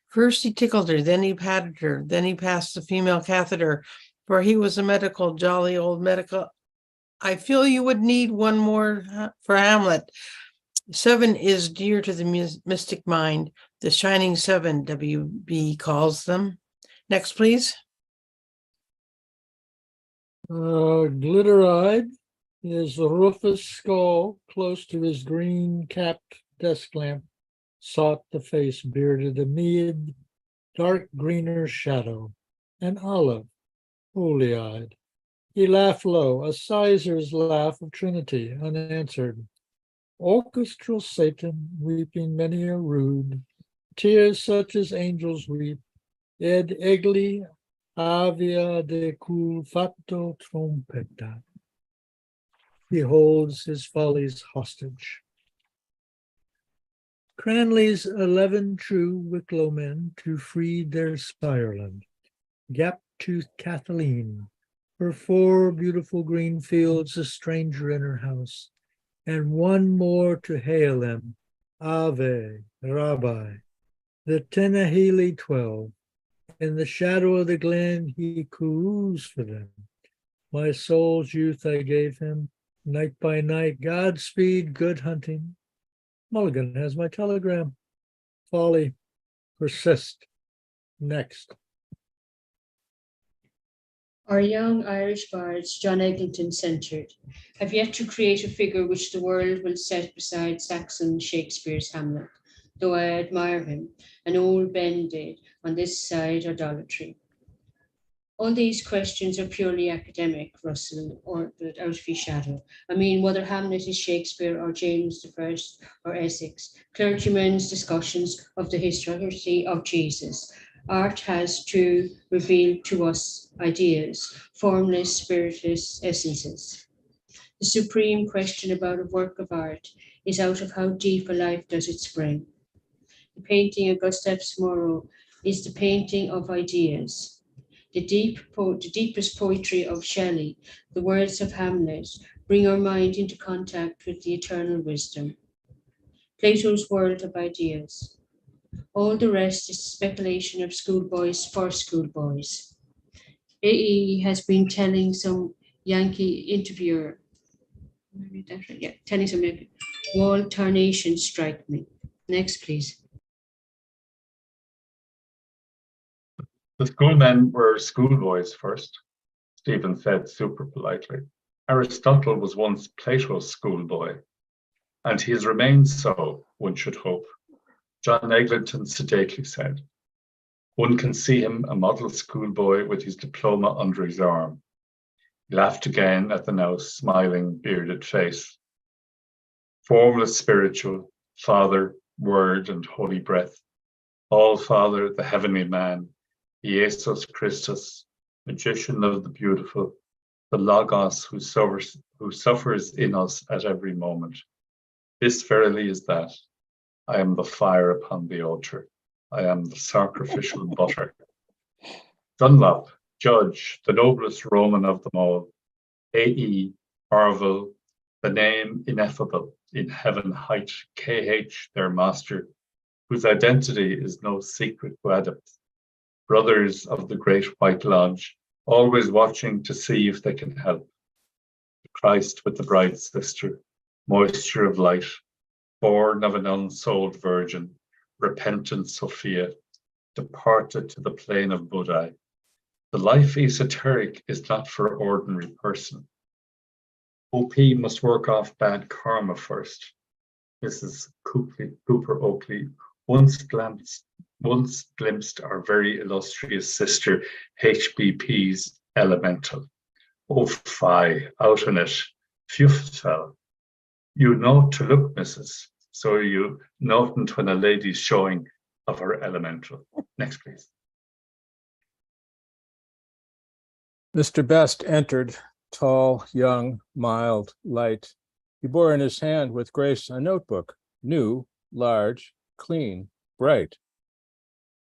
First he tickled her, then he patted her, then he passed the female catheter, for he was a jolly old medical. I feel you would need one more for Hamlet. 7 is dear to the mystic mind, the shining 7, W.B. calls them. Next, please.
Glitter-eyed, his rufous skull close to his green-capped desk lamp sought the face bearded amid dark greener shadow, an olive, holy-eyed. He laughed low, a sizar's laugh of Trinity, unanswered. Orchestral Satan, weeping many a rude, tears such as angels weep, ed egli avia de cul fatto trompeta. He holds his follies hostage. Cranley's 11 true Wicklow men to free their Spireland, gap-toothed Kathleen, her 4 beautiful green fields, a stranger in her house, and 1 more to hail them, Ave, Rabbi, the Tenahili 12. In the shadow of the glen he coos for them. My soul's youth I gave him, night by night, Godspeed, good hunting. Mulligan has my telegram. Folly, persist. Next.
Our young Irish bards, John Eglinton centred, have yet to create a figure which the world will set beside Saxon Shakespeare's Hamlet, though I admire him, and old Ben did, on this side idolatry. All these questions are purely academic, Russell, or out of his shadow. I mean, whether Hamlet is Shakespeare or James I or Essex, clergymen's discussions of the historicity of Jesus. Art has to reveal to us ideas, formless, spiritless essences. The supreme question about a work of art is out of how deep a life does it spring. The painting of Gustav Moro is the painting of ideas. The deepest poetry of Shelley, the words of Hamlet, bring our mind into contact with the eternal wisdom. Plato's world of ideas. All the rest is speculation of schoolboys for schoolboys. AE has been telling some Yankee interviewer, telling some wall tarnation strike me. Next, please.
The schoolmen were schoolboys first, Stephen said super politely. Aristotle was once Plato's schoolboy, and he has remained so, one should hope. John Eglinton sedately said. One can see him a model schoolboy with his diploma under his arm. He laughed again at the now smiling, bearded face. Formless spiritual, Father, Word, and Holy Breath. All Father, the heavenly man, Jesus Christus, magician of the beautiful, the Logos who suffers in us at every moment. This verily is that. I am the fire upon the altar. I am the sacrificial butter. Dunlop, Judge, the noblest Roman of them all. A.E. Orville, the name ineffable, in heaven height, K.H., their master, whose identity is no secret to adepts. Brothers of the Great White Lodge, always watching to see if they can help. Christ with the bride sister, moisture of light, born of an unsouled virgin, repentant Sophia, departed to the plain of Buddha. The life esoteric is not for ordinary person. OP must work off bad karma first. Mrs. Cooper Oakley once glimpsed our very illustrious sister HBP's elemental. Oh fie, out on it, phew fell. You know to look, Mrs. So you notent when a lady's showing of her elemental. Next, please.
Mr. Best entered, tall, young, mild, light. He bore in his hand with grace a notebook, new, large, clean, bright.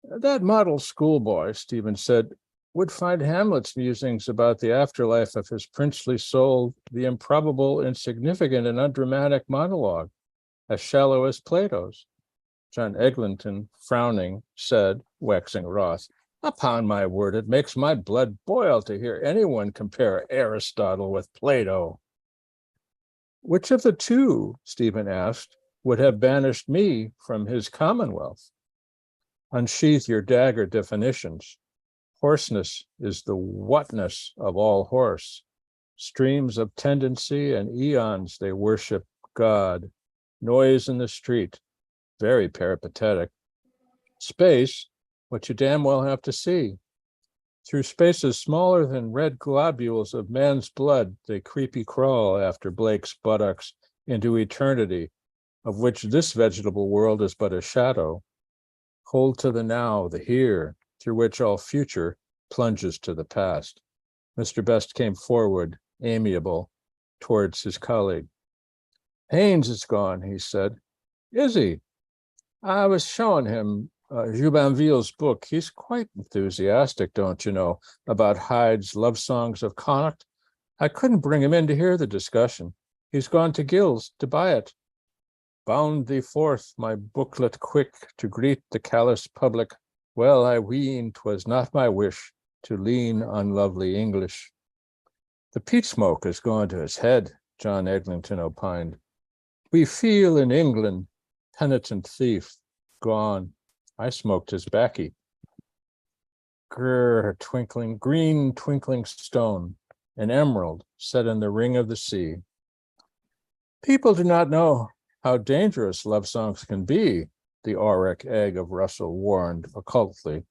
That model schoolboy, Stephen said, would find Hamlet's musings about the afterlife of his princely soul the improbable, insignificant, and undramatic monologue, as shallow as Plato's. John Eglinton, frowning, said, waxing wroth, upon my word, it makes my blood boil to hear anyone compare Aristotle with Plato. Which of the two, Stephen asked, would have banished me from his commonwealth? Unsheath your dagger definitions. Hoarseness is the whatness of all horse. Streams of tendency and eons they worship God. Noise in the street, very peripatetic. Space, what you damn well have to see. Through spaces smaller than red globules of man's blood, they creepy crawl after Blake's buttocks into eternity, of which this vegetable world is but a shadow. Hold to the now, the here, through which all future plunges to the past. Mr. Best came forward, amiable, towards his colleague. Haynes is gone, he said. Is he? I was showing him Jubanville's book. He's quite enthusiastic, don't you know, about Hyde's Love Songs of Connacht. I couldn't bring him in to hear the discussion. He's gone to Gill's to buy it. Bound thee forth, my booklet quick, to greet the callous public. Well, I ween 'twas not my wish to lean on lovely English. The peat smoke has gone to his head, John Eglinton opined. We feel in England, penitent thief, gone. I smoked his baccy. Grr, twinkling, green twinkling stone, an emerald set in the ring of the sea. People do not know how dangerous love songs can be, the auric egg of Russell warned occultly.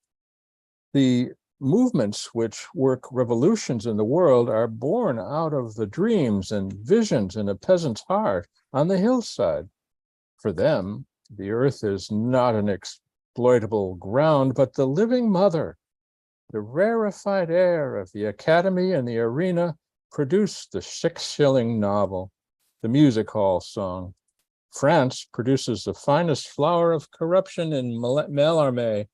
The movements which work revolutions in the world are born out of the dreams and visions in a peasant's heart on the hillside. For them, the earth is not an exploitable ground, but the living mother. The rarefied air of the academy and the arena produced the 6-shilling novel, the music hall song. France produces the finest flower of corruption in Mallarmé,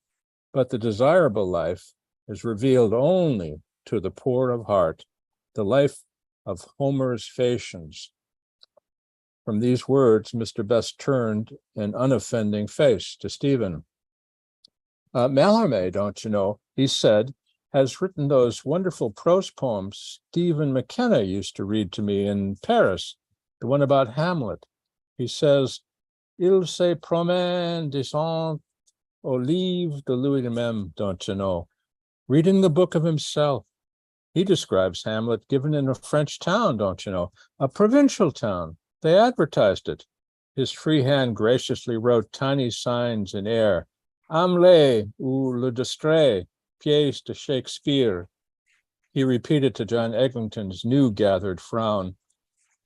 but the desirable life is revealed only to the poor of heart, the life of Homer's Phaeacians. From these words, Mr. Best turned an unoffending face to Stephen. Mallarmé, don't you know, he said, has written those wonderful prose poems Stephen McKenna used to read to me in Paris, the one about Hamlet. He says, Il se promène descend au livre de lui-même, don't you know, reading the book of himself. He describes Hamlet given in a French town, don't you know, a provincial town. They advertised it. His free hand graciously wrote tiny signs in air, Hamlet ou le distrait, pièce de Shakespeare. He repeated to John Eglinton's new gathered frown,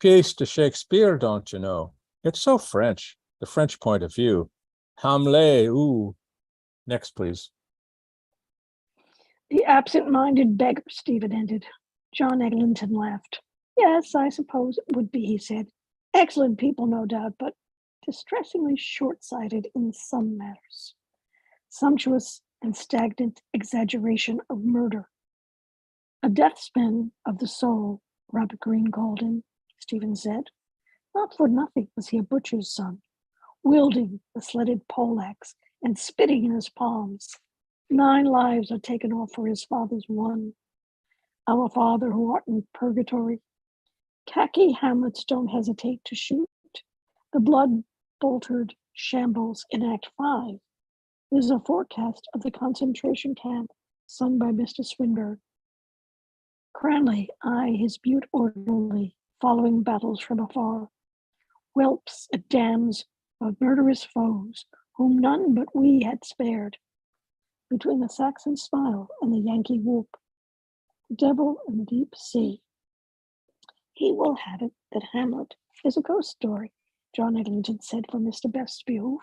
pièce de Shakespeare, don't you know? It's so French, the French point of view. Hamlet ou. Next, please.
The absent-minded beggar, Stephen ended. John Eglinton laughed. Yes, I suppose it would be, he said. Excellent people, no doubt, but distressingly short-sighted in some matters. Sumptuous and stagnant exaggeration of murder. A deathsman of the soul, Robert Greene called him, Stephen said. Not for nothing was he a butcher's son, wielding the sledded poleaxe and spitting in his palms. 9 lives are taken off for his father's one. Our Father who art in purgatory. Khaki Hamlets don't hesitate to shoot. The blood-boltered shambles in Act 5 is a forecast of the concentration camp sung by Mr. Swinburne. Cranley, his butte orderly, following battles from afar, whelps at dams of murderous foes, whom none but we had spared. Between the Saxon smile and the Yankee whoop, the devil in the deep sea. He will have it that Hamlet is a ghost story, John Eglinton said for Mr. Best's behoof.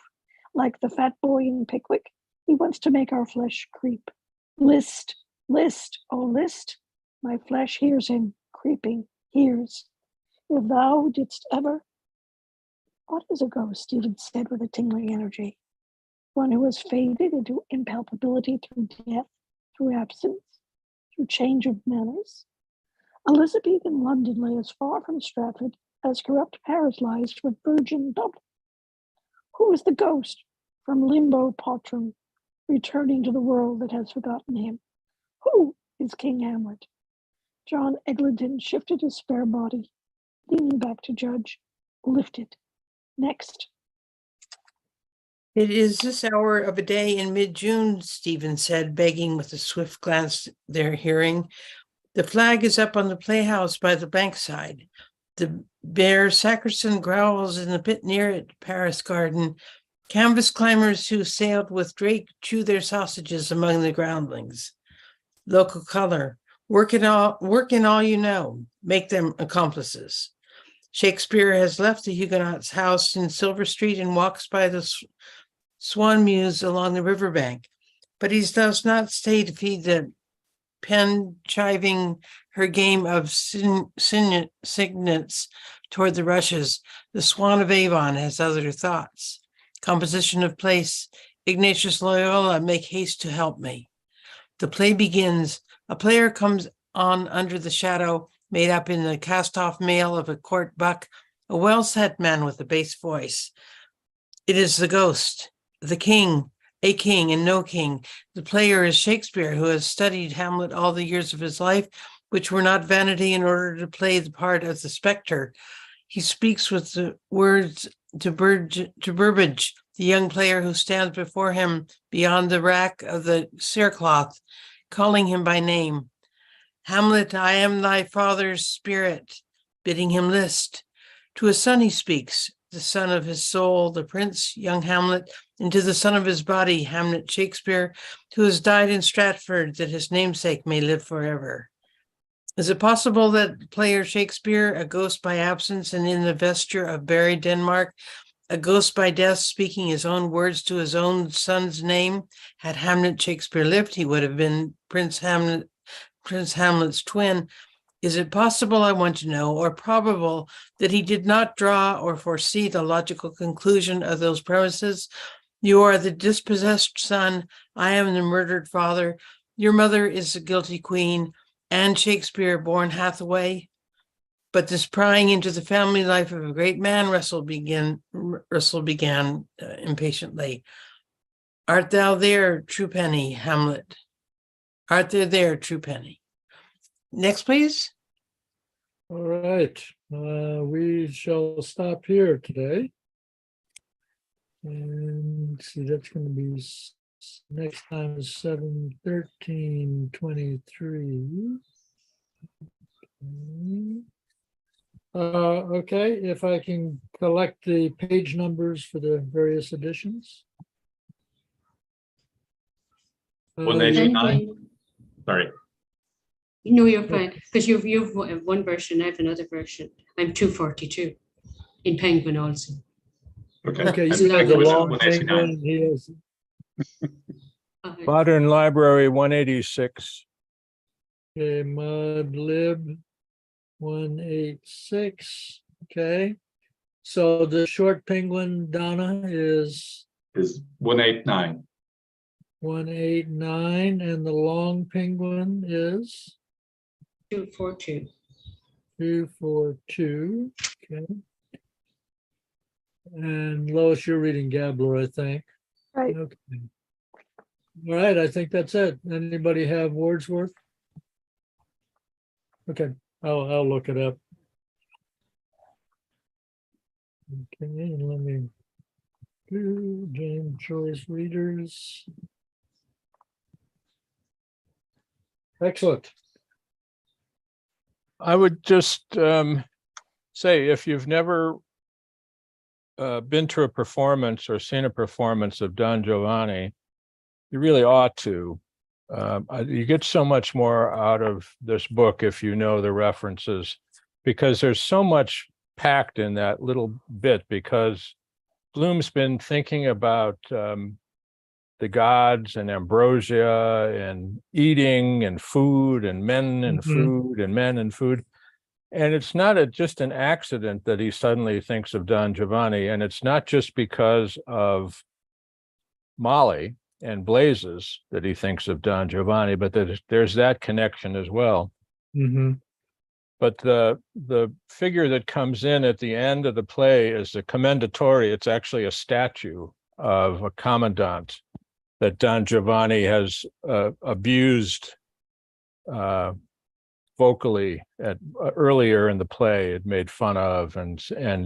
Like the fat boy in Pickwick, he wants to make our flesh creep. List, list, oh list, my flesh hears him, creeping, hears. If thou didst ever... What is a ghost, Stephen said with a tingling energy. One who has faded into impalpability through death, through absence, through change of manners. Elizabethan London lay as far from Stratford as corrupt Paris lies from virgin Dublin. Who is the ghost from limbo potrum, returning to the world that has forgotten him? Who is King Hamlet? John Eglinton shifted his spare body, leaning back to judge, lifted. Next.
It is this hour of a day in mid-June, Stephen said, begging with a swift glance their hearing. The flag is up on the playhouse by the bankside. The bare sacristan growls in the pit near it, Paris Garden. Canvas climbers who sailed with Drake chew their sausages among the groundlings. Local color, work in all you know, make them accomplices. Shakespeare has left the Huguenot's house in Silver Street and walks by the Swan Mews along the riverbank, but he does not stay to feed the pen chiving her game of signets toward the rushes. The Swan of Avon has other thoughts. Composition of place, Ignatius Loyola, make haste to help me. The play begins. A player comes on under the shadow, made up in the cast-off mail of a court buck, a well-set man with a bass voice. It is the ghost, the king, a king and no king. The player is Shakespeare, who has studied Hamlet all the years of his life, which were not vanity, in order to play the part of the spectre. He speaks with the words to Burbage, the young player who stands before him beyond the rack of the cerecloth, calling him by name. Hamlet, I am thy father's spirit, bidding him list. To his son he speaks, the son of his soul, the prince, young Hamlet, into the son of his body, Hamlet Shakespeare, who has died in Stratford, that his namesake may live forever. Is it possible that player Shakespeare, a ghost by absence and in the vesture of buried Denmark, a ghost by death, speaking his own words to his own son's name, had Hamlet Shakespeare lived, he would have been Prince Hamlet's twin? Is it possible, I want to know, or probable, that he did not draw or foresee the logical conclusion of those premises? You are the dispossessed son, I am the murdered father, your mother is the guilty queen, and Shakespeare, born Hathaway. But this prying into the family life of a great man, Russell began impatiently. Art thou there, Truepenny, Hamlet? Art there, Truepenny? Next, please.
All right, we shall stop here today. And see, that's going to be next time is 7/13/23. Okay, if I can collect the page numbers for the various editions.
189. Sorry.
No, you're fine, because you've one version, I have another version. I'm 242 in Penguin also.
Okay,
It's
you have the
large.
long
189.
penguin, he has
Modern Library 186.
okay, Mud Lib 186. Okay, so the short penguin, Donna, is
Is 189.
189, and the long penguin is
242.
242. Okay. And Lois, you're reading Gabler, I think.
Right.
Okay. All right, I think that's it. Anybody have Wordsworth? Okay, I'll look it up. Okay, and let me do James Joyce readers. Excellent.
I would just say, if you've never been to a performance or seen a performance of Don Giovanni, you really ought to. You get so much more out of this book if you know the references, because there's so much packed in that little bit, because Bloom's been thinking about the gods and ambrosia and eating and food and men and food and men and food. And it's not just an accident that he suddenly thinks of Don Giovanni. And it's not just because of Molly and Blazes that he thinks of Don Giovanni, but that there's that connection as well. But the figure that comes in at the end of the play is the commendatore. It's actually a statue of a commandant that Don Giovanni has abused vocally earlier in the play. It made fun of and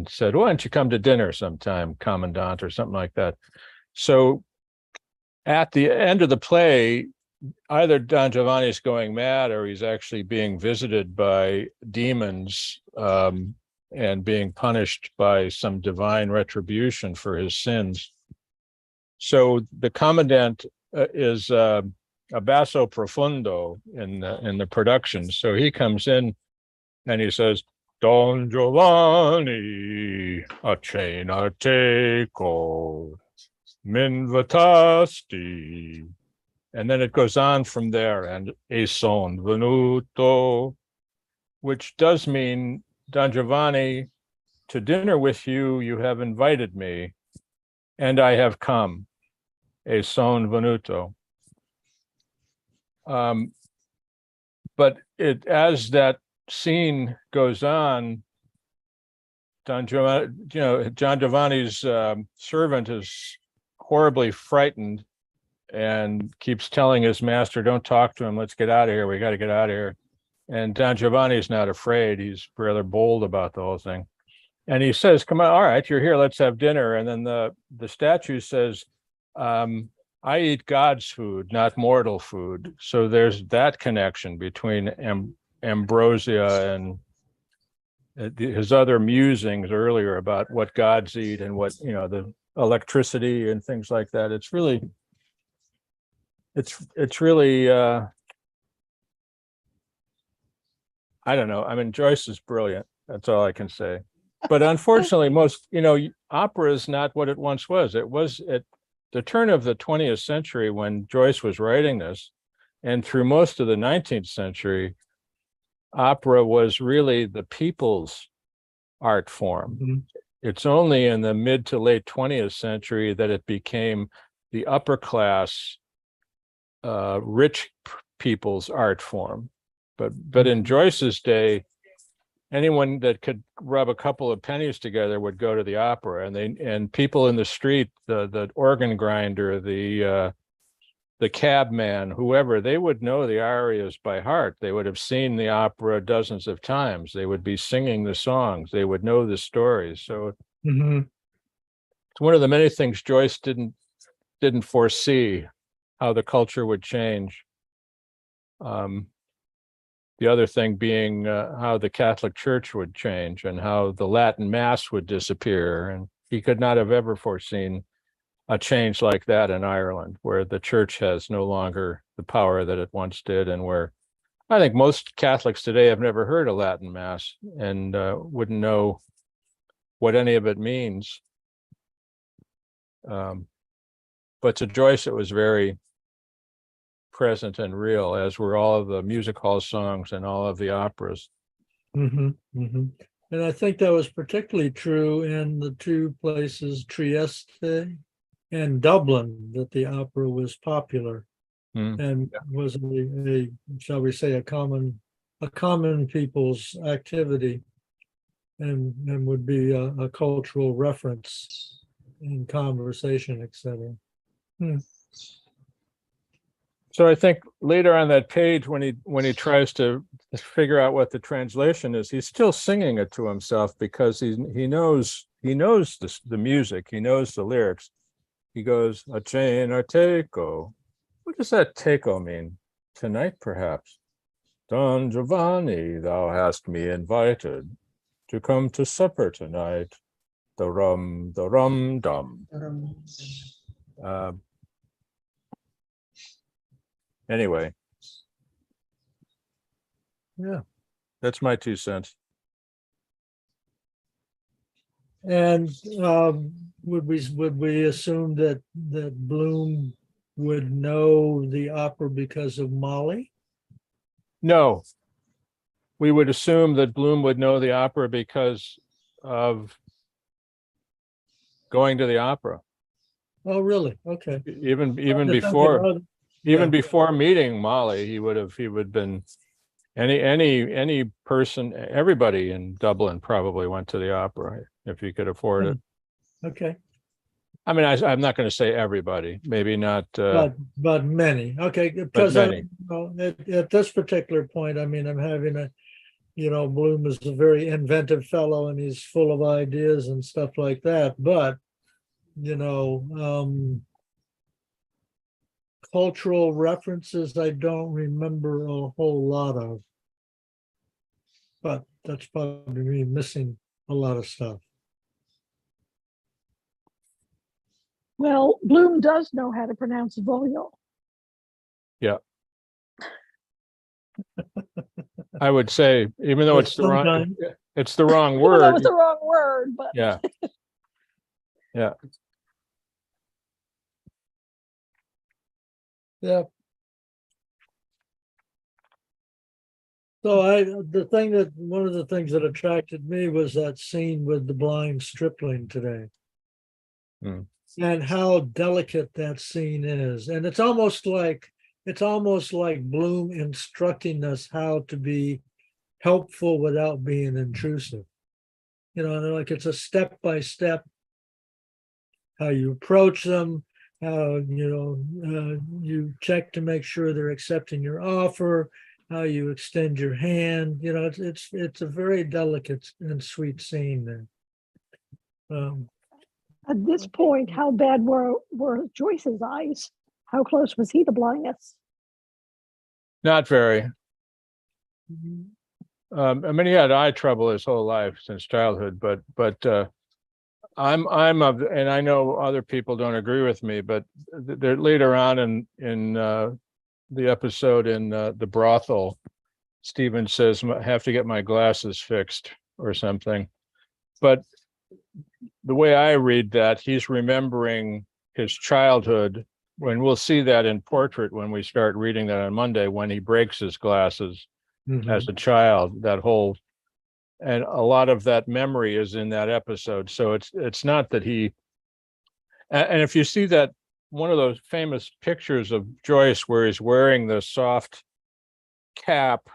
said, "Why don't you come to dinner sometime, Commandant," or something like that. So at the end of the play, either Don Giovanni is going mad or he's actually being visited by demons and being punished by some divine retribution for his sins. So the commandant is a basso profundo in the production. So he comes in and he says, "Don Giovanni, a cena teco, m'invitasti." And then it goes on from there, and "e son venuto," which does mean, Don Giovanni, to dinner with you, you have invited me, and I have come. E son venuto. But as that scene goes on, Don Giovanni's servant is horribly frightened and keeps telling his master, "Don't talk to him. Let's get out of here. We got to get out of here." And Don Giovanni's not afraid. He's rather bold about the whole thing. And he says, "Come on, all right, you're here. Let's have dinner." And then the statue says, "I eat God's food, not mortal food." So there's that connection between ambrosia his other musings earlier about what gods eat and what, the electricity and things like that. It's really, I don't know. I mean, Joyce is brilliant. That's all I can say. But unfortunately, most, opera is not what it once was. It was at the turn of the 20th century when Joyce was writing this, and through most of the 19th century, opera was really the people's art form.
Mhm.
It's only in the mid to late 20th century that it became the upper class, rich people's art form. But in Joyce's day, anyone that could rub a couple of pennies together would go to the opera, and people in the street, the organ grinder, the cabman, whoever, they would know the arias by heart. They would have seen the opera dozens of times. They would be singing the songs. They would know the stories. So
Mhm.
it's one of the many things Joyce didn't foresee, how the culture would change. The other thing being how the Catholic Church would change and how the Latin Mass would disappear. And he could not have ever foreseen a change like that in Ireland, where the church has no longer the power that it once did, and where I think most Catholics today have never heard a Latin Mass and wouldn't know what any of it means. But to Joyce, it was very present and real, as were all of the music hall songs and all of the operas.
Mhm, mhm. And I think that was particularly true in the two places, Trieste and Dublin, that the opera was popular
Mm.
and was a, shall we say, a common people's activity, and would be a cultural reference in conversation, etc.
So I think later on that page, when he tries to figure out what the translation is, he's still singing it to himself, because he knows the music, he knows the lyrics. He goes, a chain or teco. What does that teco mean? Tonight, perhaps. Don Giovanni, thou hast me invited to come to supper tonight. The rum dum. Anyway,
Yeah.
that's my 2 cents.
And would we assume that Bloom would know the opera because of Molly?
No, we would assume that Bloom would know the opera because of going to the opera.
Oh, really? Okay.
Even
Just thinking
before
about- yeah.
before meeting Molly, he would been any person, everybody in Dublin probably went to the opera if you could afford it.
Okay,
I mean, I'm not going to say everybody, maybe not.
but many. Okay, because
many.
At this particular point, I mean, I'm having Bloom is a very inventive fellow and he's full of ideas and stuff like that. But cultural references, I don't remember a whole lot of. But that's probably me missing a lot of stuff.
Well, Bloom does know how to pronounce Volio.
Yeah. I would say, even though it's the wrong
Even though
word.
it's the wrong word, but
Yeah. Yeah.
Yeah. So one of the things that attracted me was that scene with the blind stripling today.
Hmm.
And how delicate that scene is. And it's almost like Bloom instructing us how to be helpful without being intrusive. Like it's a step by step, how you approach them, how you check to make sure they're accepting your offer, how you extend your hand. It's a very delicate and sweet scene there.
at this point, how bad were Joyce's eyes? How close was he to blindness?
Not very. I mean, he had eye trouble his whole life since childhood, but I'm of, and I know other people don't agree with me, but they're later on in the episode in the brothel, Stephen says, "I have to get my glasses fixed," or something. But the way I read that, he's remembering his childhood, when we'll see that in portrait when we start reading that on Monday, when he breaks his glasses
Mhm.
as a child, that whole, and a lot of that memory is in that episode. So it's not that he, and if you see that one of those famous pictures of Joyce where he's wearing the soft cap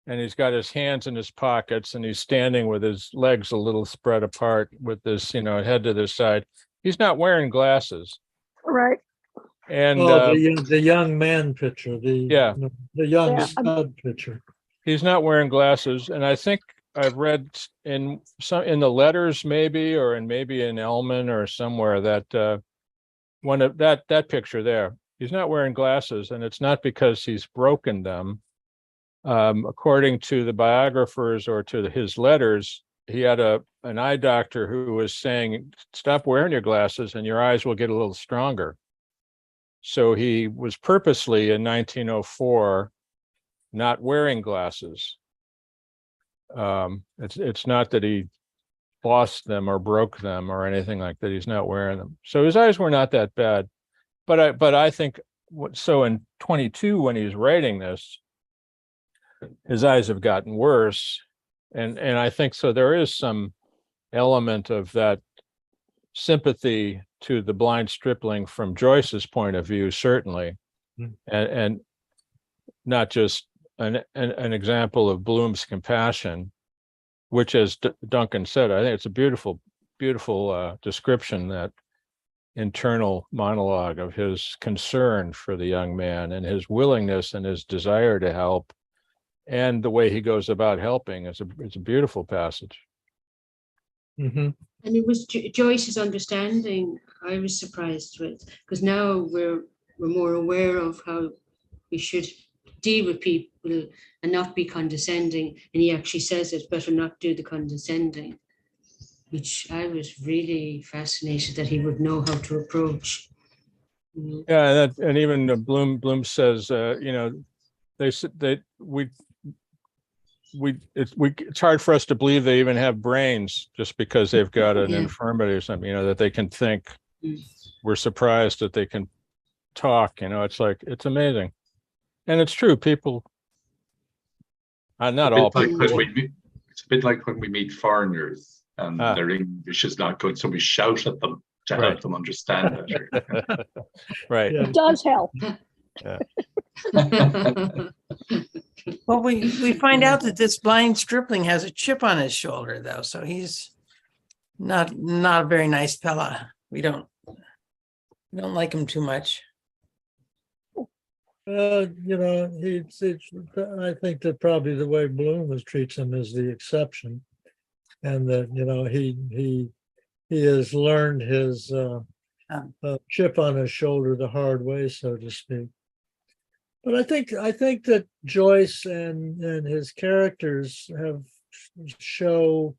and he's got his hands in his pockets and he's standing with his legs a little spread apart with this, head to the side, he's not wearing glasses.
Right.
And
Oh, the young man picture,
Yeah.
the young
Yeah.
stud picture.
he's not wearing glasses. And I think I've read in the letters maybe, or maybe in Elman or somewhere, that one of that picture there, he's not wearing glasses, and it's not because he's broken them. According to the biographers or to his letters, he had an eye doctor who was saying, "Stop wearing your glasses and your eyes will get a little stronger." So he was purposely in 1904 not wearing glasses. It's not that he lost them or broke them or anything like that. He's not wearing them. So his eyes were not that bad. But I think so in 22, when he's writing this, his eyes have gotten worse. And I think so there is some element of that sympathy to the blind stripling from Joyce's point of view, certainly.
Mm.
And not just an example of Bloom's compassion, which, as Duncan said, I think it's a beautiful description, that internal monologue of his concern for the young man and his willingness and his desire to help, and the way he goes about helping. It's a beautiful passage.
Mm-hmm.
And it was Joyce's understanding I was surprised with, because now we're more aware of how we should deal with people and not be condescending. And he actually says it's better not do the condescending, which I was really fascinated that he would know how to approach.
Yeah, and even Bloom says, it's hard for us to believe they even have brains just because they've got an
Yeah.
infirmity or something, that they can think.
Mm.
We're surprised that they can talk. It's like, it's amazing. And it's true, people, not all people.
It's a bit like when we meet foreigners and
Ah.
their English is not good, so we shout at them to
Right.
help them understand better.
Right.
Yeah.
It does help.
Well, we find out that this blind stripling has a chip on his shoulder, though, so he's not a very nice fella. We don't like him too much.
I think that probably the way Bloom treats him is the exception, and that he has learned his chip on his shoulder the hard way, so to speak. But I think that Joyce and his characters have show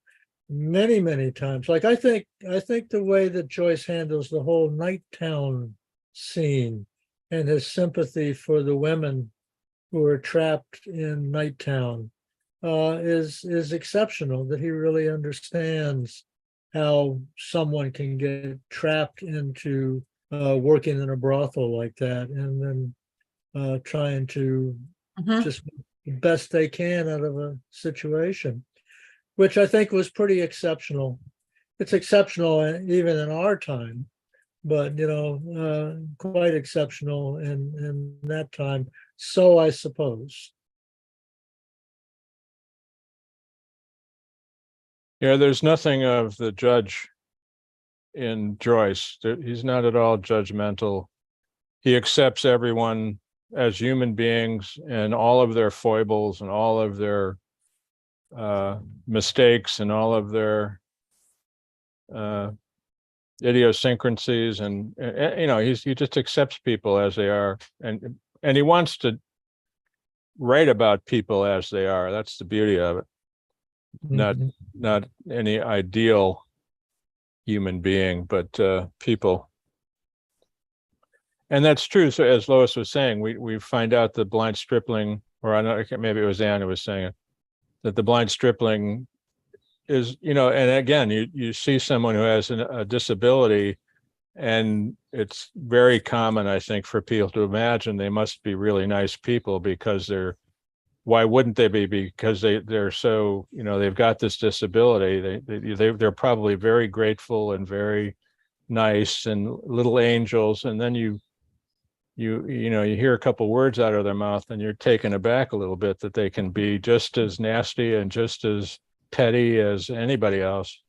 many times. Like I think the way that Joyce handles the whole night town scene and his sympathy for the women who are trapped in night town is exceptional. That he really understands how someone can get trapped into working in a brothel like that, and then trying to just the best they can out of a situation, which I think was pretty exceptional. It's exceptional even in our time, but quite exceptional in that time. So I suppose.
Yeah, there's nothing of the judge in Joyce. He's not at all judgmental. He accepts everyone as human beings and all of their foibles and all of their mistakes and all of their idiosyncrasies, and he just accepts people as they are, and he wants to write about people as they are. That's the beauty of it. not
Mhm.
not any ideal human being, but people. And that's true. So as Lois was saying, we find out the blind stripling, or I don't know, maybe it was Anna who was saying it, that the blind stripling is, and again, you see someone who has a disability, and it's very common, I think, for people to imagine they must be really nice people because why wouldn't they be? Because they're so, they've got this disability. They're probably very grateful and very nice and little angels. And then you hear a couple words out of their mouth and you're taken aback a little bit that they can be just as nasty and just as petty as anybody else.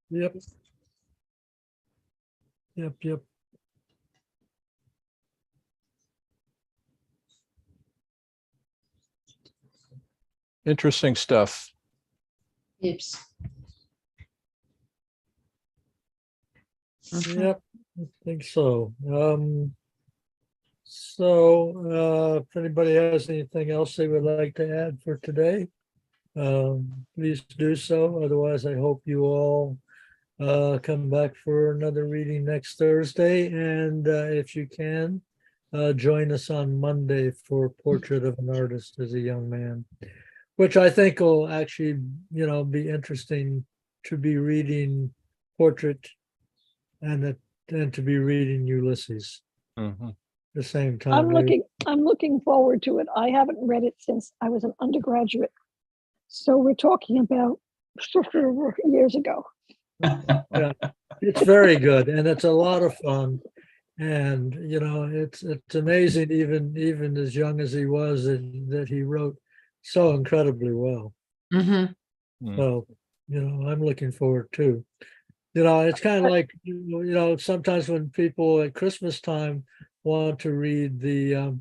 Yep. Yep.
Interesting stuff.
Yes.
Yep, I think so. So if anybody has anything else they would like to add for today, please do so. Otherwise, I hope you all come back for another reading next Thursday. And if you can, join us on Monday for Portrait of an Artist as a Young Man, which I think will actually, be interesting to be reading Portrait and to be reading Ulysses
Mhm.
the same time.
I'm looking forward to it. I haven't read it since I was an undergraduate. So we're talking about years ago.
Yeah, it's very good and it's a lot of fun. And it's amazing, even as young as he was, that he wrote so incredibly well.
Mhm.
So, I'm looking forward too. It's kind of like, sometimes when people at Christmas time want to read the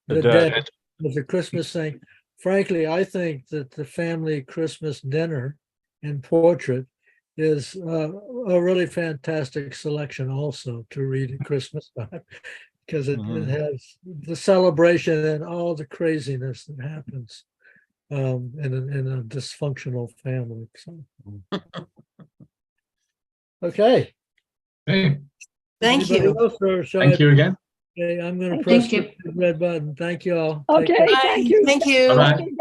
Dead as a Christmas thing. Frankly, I think that the family Christmas dinner and Portrait is a really fantastic selection also to read at Christmas time because it
Mhm.
has the celebration and all the craziness that happens in a dysfunctional family. So. Okay.
Hey,
Thank
Anybody
you.
else, or shall
thank
I-
you again.
Okay, I'm going to
Thank
press
you.
the red button. Thank you all. Take
Okay,
care.
thank you.
Thank you.
Bye-bye.
Okay, guys.